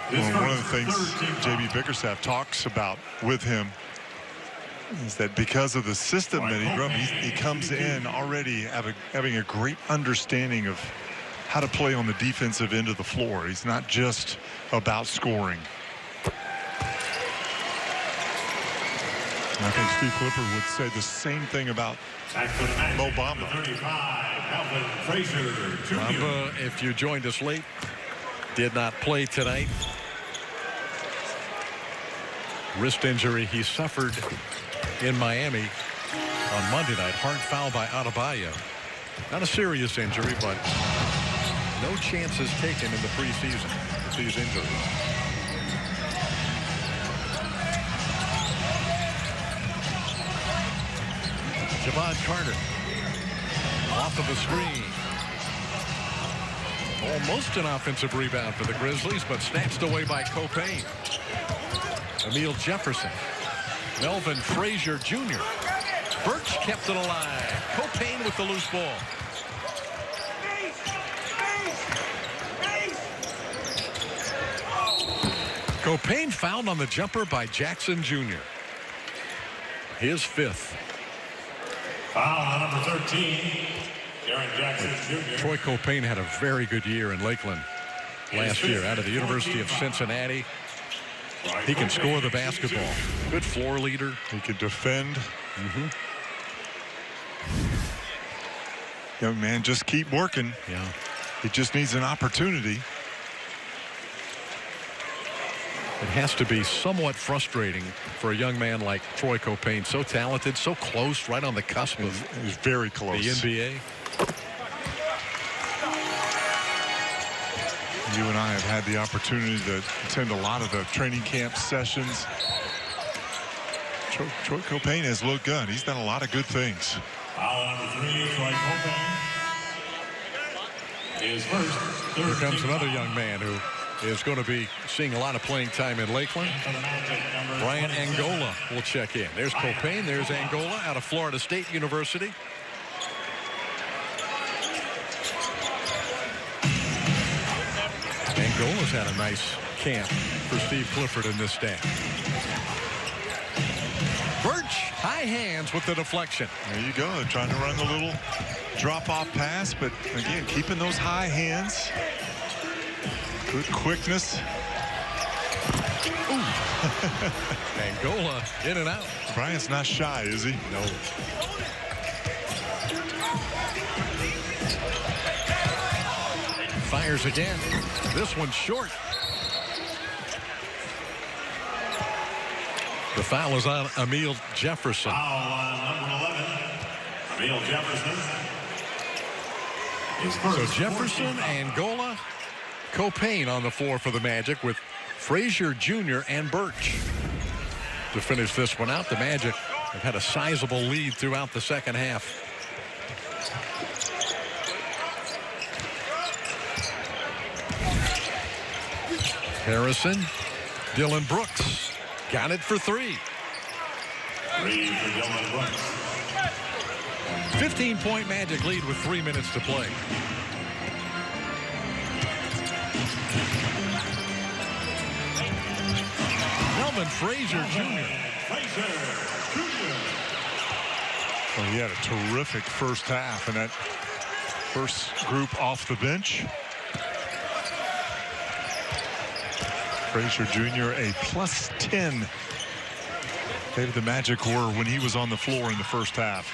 His Well, one of first the things third team J.B. Bickerstaff talks about with him is that because of the system that he grew up, he comes in already having a great understanding of how to play on the defensive end of the floor. He's not just about scoring. And I think Steve Clifford would say the same thing about Mo Bamba. 35, Melvin Frazier Jr. Bamba, if you joined us late, did not play tonight. Wrist injury he suffered in Miami on Monday night. Hard foul by Adebayo. Not a serious injury, but no chances taken in the preseason with these injuries. Javon Carter off of a screen. Almost an offensive rebound for the Grizzlies, but snatched away by Copain. Emil Jefferson. Melvin Frazier Jr. Birch kept it alive. Copain with the loose ball. Copain fouled on the jumper by Jackson Jr. His 5th. Foul on number 13, Jaren Jackson Jr. Troy Copain had a very good year in Lakeland last year out of the University of Cincinnati. He can score the basketball. Good floor leader. He can defend. Young man, just keep working. Yeah. He just needs an opportunity. It has to be somewhat frustrating for a young man like Troy Copain, so talented, so close, right on the cusp of He's very close. the NBA. You and I have had the opportunity to attend a lot of the training camp sessions. Troy Copain has looked good. He's done a lot of good things. Foul number 3, Troy Copain. His first. Here comes another young man who is going to be seeing a lot of playing time in Lakeland. Brian Angola will check in. There's Copain. There's Angola out of Florida State University. Angola's had a nice camp for Steve Clifford and this staff. Birch, high hands with the deflection. There you go. Trying to run the little drop-off pass, but again, keeping those high hands. Good quickness. Angola in and out. Brian's not shy, is he? No. Fires again. This one's short. The foul is on Emil Jefferson. Foul on number 11, Emil Jefferson. His first. So Jefferson, Angola, Copain on the floor for the Magic with Frazier Jr. and Birch. To finish this one out, the Magic have had a sizable lead throughout the second half. Harrison, Dylan Brooks got it for 3. 3 for Dylan Brooks. 15-point Magic lead with 3 minutes to play. Melvin Frazier Jr. Well, he had a terrific first half, and that first group off the bench. Frazier Jr. a +10. David, the Magic were when he was on the floor in the first half.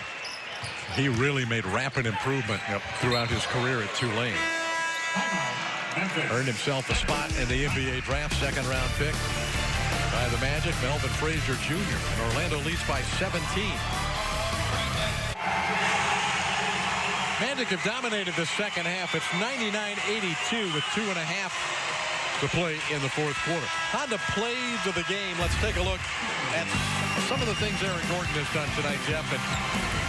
He really made rapid improvement throughout his career at Tulane. Earned himself a spot in the NBA draft, second-round pick by the Magic. Melvin Frazier Jr. And Orlando leads by 17. Magic have dominated the second half. It's 99-82 with 2.5 to play in the fourth quarter. On the plays of the game, let's take a look at some of the things Aaron Gordon has done tonight, Jeff, and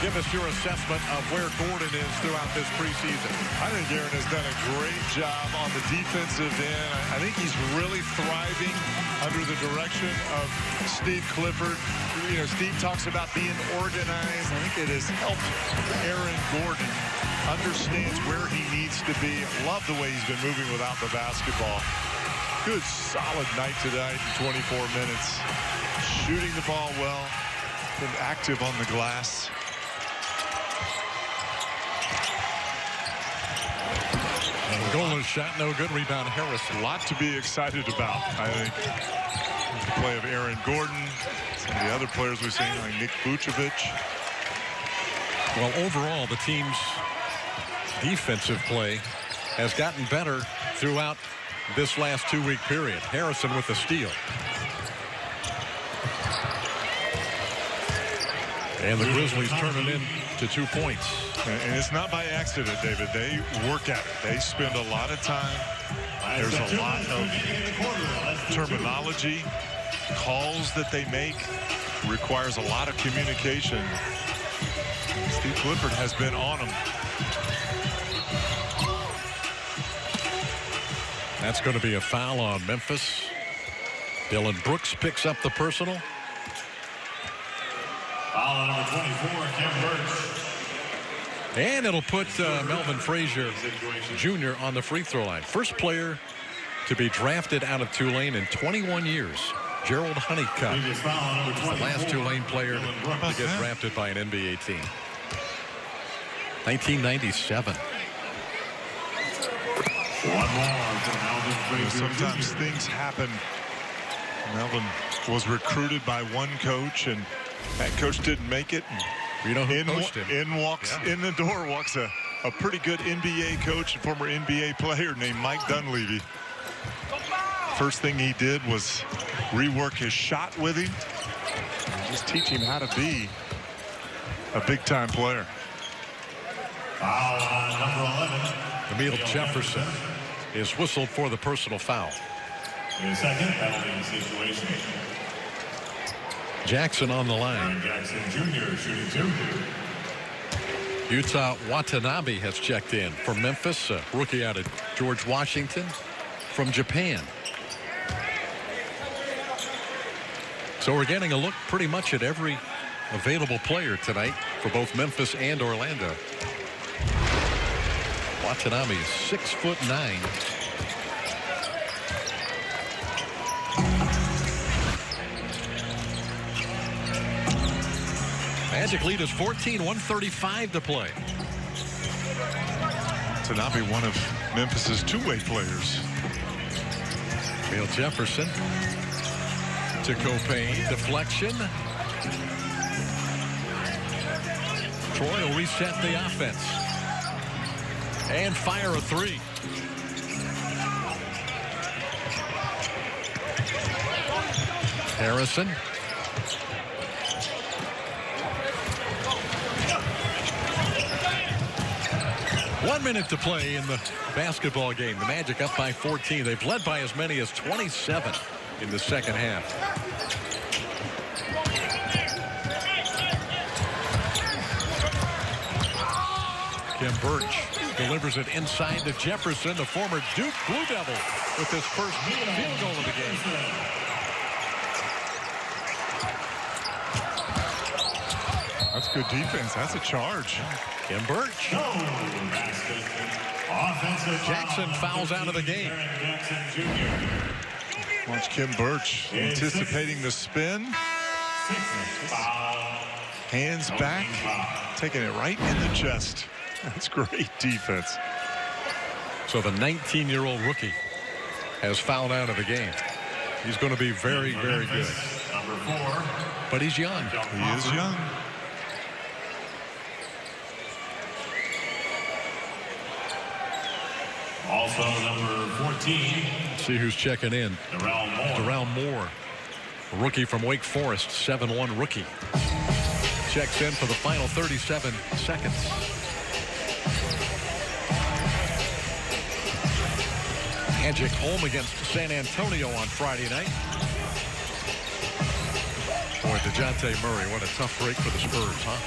give us your assessment of where Gordon is throughout this preseason. I think Aaron has done a great job on the defensive end. I think he's really thriving under the direction of Steve Clifford. You know, Steve talks about being organized. I think it has helped Aaron Gordon understands where he needs to be. Love the way he's been moving without the basketball. Good solid night tonight in 24 minutes. Shooting the ball well. Been active on the glass. Angola's shot no good. Rebound Harrison. A lot to be excited about, I think. The play of Aaron Gordon. Some of the other players we've seen like Nick Vucevic. Well, overall, the team's defensive play has gotten better throughout this last 2-week period. Harrison with the steal. And the Grizzlies turn it in to 2 points. And it's not by accident, David. They work at it. They spend a lot of time. There's a lot of terminology, calls that they make. Requires a lot of communication. Steve Clifford has been on them. That's going to be a foul on Memphis. Dylan Brooks picks up the personal. Foul on number 24, Kim Birch. And it'll put Melvin Frazier Jr. on the free throw line. First player to be drafted out of Tulane in 21 years. Gerald Honeycutt, which is the last Tulane player to get drafted by an NBA team. 1997. One more for Melvin Frazier. Sometimes things happen. Melvin was recruited by one coach, and that coach didn't make it. You know who coached him? In the door walks a a pretty good NBA coach and former NBA player named Mike Dunleavy. First thing he did was rework his shot with him. Just teach him how to be a big-time player. Foul on number 11. Emil Jefferson is whistled for the personal foul. The second penalty situation. Jackson on the line. Aaron Jackson Jr. shooting 2. Utah Watanabe has checked in from Memphis. A rookie out of George Washington from Japan. So we're getting a look pretty much at every available player tonight for both Memphis and Orlando. Watanabe is 6'9". Magic lead is 14, 1:35 to play. Watanabe, one of Memphis's two-way players. Emil Jefferson to Copain. Deflection. Troy will reset the offense. And fire a three. Harrison. One minute to play in the basketball game. The Magic up by 14. They've led by as many as 27 in the second half. Kim Birch delivers it inside to Jefferson, the former Duke Blue Devil, with his first field goal of the game. That's good defense. That's a charge. Kim Birch. Jackson fouls out of the game. Watch Kim Birch anticipating the spin. Hands back, taking it right in the chest. That's great defense. So the 19-year-old rookie has fouled out of the game. He's going to be very, very good. Number 4. But he's young. He is young. Also number 14. See who's checking in. Darrell Moore. A rookie from Wake Forest, 7'1" rookie. Checks in for the final 37 seconds. Magic home against San Antonio on Friday night. Boy, DeJounte Murray, what a tough break for the Spurs, huh?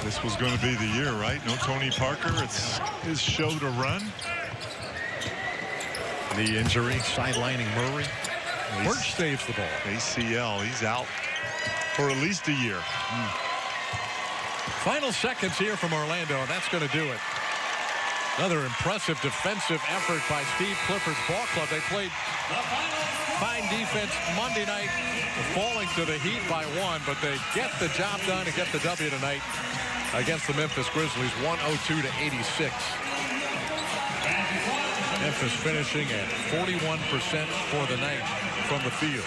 This was going to be the year, right? No Tony Parker. It's his show to run. Knee injury, sidelining Murray. Birch saves the ball. ACL, he's out for at least a year. Final seconds here from Orlando, and that's going to do it. Another impressive defensive effort by Steve Clifford's ball club. They played fine defense Monday night, falling to the Heat by 1, but they get the job done and get the W tonight against the Memphis Grizzlies, 102-86. Memphis finishing at 41% for the night from the field.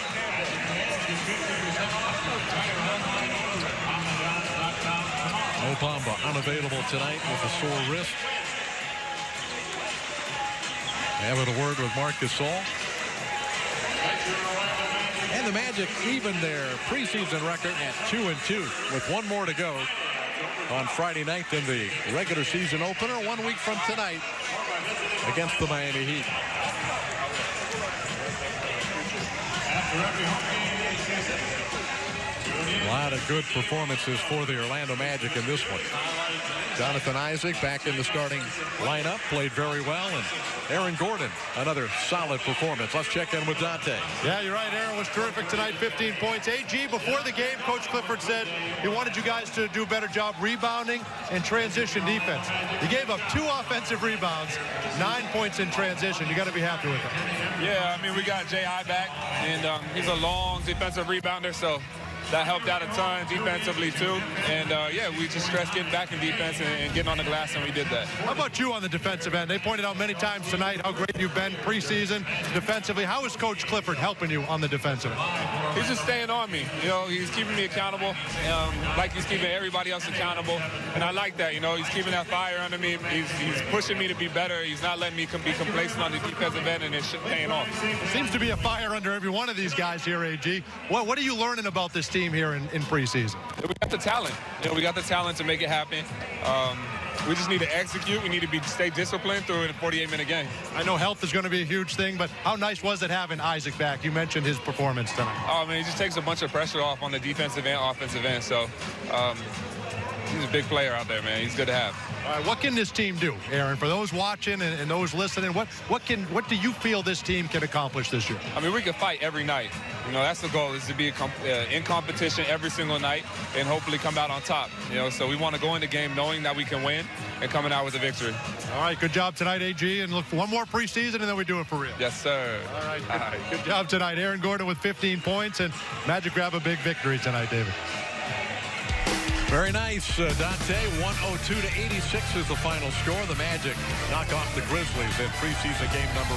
Obamba unavailable tonight with a sore wrist. Having a word with Marc Gasol. And the Magic even their preseason record at 2-2 with one more to go on Friday night in the regular season opener 1 week from tonight against the Miami Heat. A lot of good performances for the Orlando Magic in this one. Jonathan Isaac back in the starting lineup, played very well, and Aaron Gordon, another solid performance. Let's check in with Dante. Yeah, you're right. Aaron was terrific tonight, 15 points. AG, before the game, Coach Clifford said he wanted you guys to do a better job rebounding and transition defense. You gave up 2 offensive rebounds, 9 points in transition. You got to be happy with it. Yeah, I mean, we got J.I. back, and he's a long defensive rebounder, so that helped out a ton defensively too. And yeah, we just stressed getting back in defense and getting on the glass, and we did that. How about you on the defensive end? They pointed out many times tonight how great you've been preseason defensively. How is Coach Clifford helping you on the defensive end? He's just staying on me. You know, he's keeping me accountable, like he's keeping everybody else accountable. And I like that. You know, he's keeping that fire under me. He's pushing me to be better. He's not letting me be complacent on the defensive end, and it's paying off. Seems to be a fire under every one of these guys here, AG. What are you learning about this team here in preseason? We got the talent. You know, we got the talent to make it happen. We just need to execute. We need to stay disciplined through a 48-minute game. I know health is going to be a huge thing, but how nice was it having Isaac back? You mentioned his performance tonight. Oh, man, he just takes a bunch of pressure off on the defensive and offensive end. So he's a big player out there, man. He's good to have. All right, what can this team do, Aaron? For those watching and those listening, what do you feel this team can accomplish this year? I mean, we can fight every night. You know, that's the goal, is to be in competition every single night and hopefully come out on top. You know, so we want to go in the game knowing that we can win and coming out with a victory. All right, good job tonight, AG, and look for one more preseason, and then we do it for real. Yes, sir. All right, good job tonight. Aaron Gordon with 15 points, and Magic grab a big victory tonight, David. Very nice, Dante. 102-86 is the final score. The Magic knock off the Grizzlies in preseason game number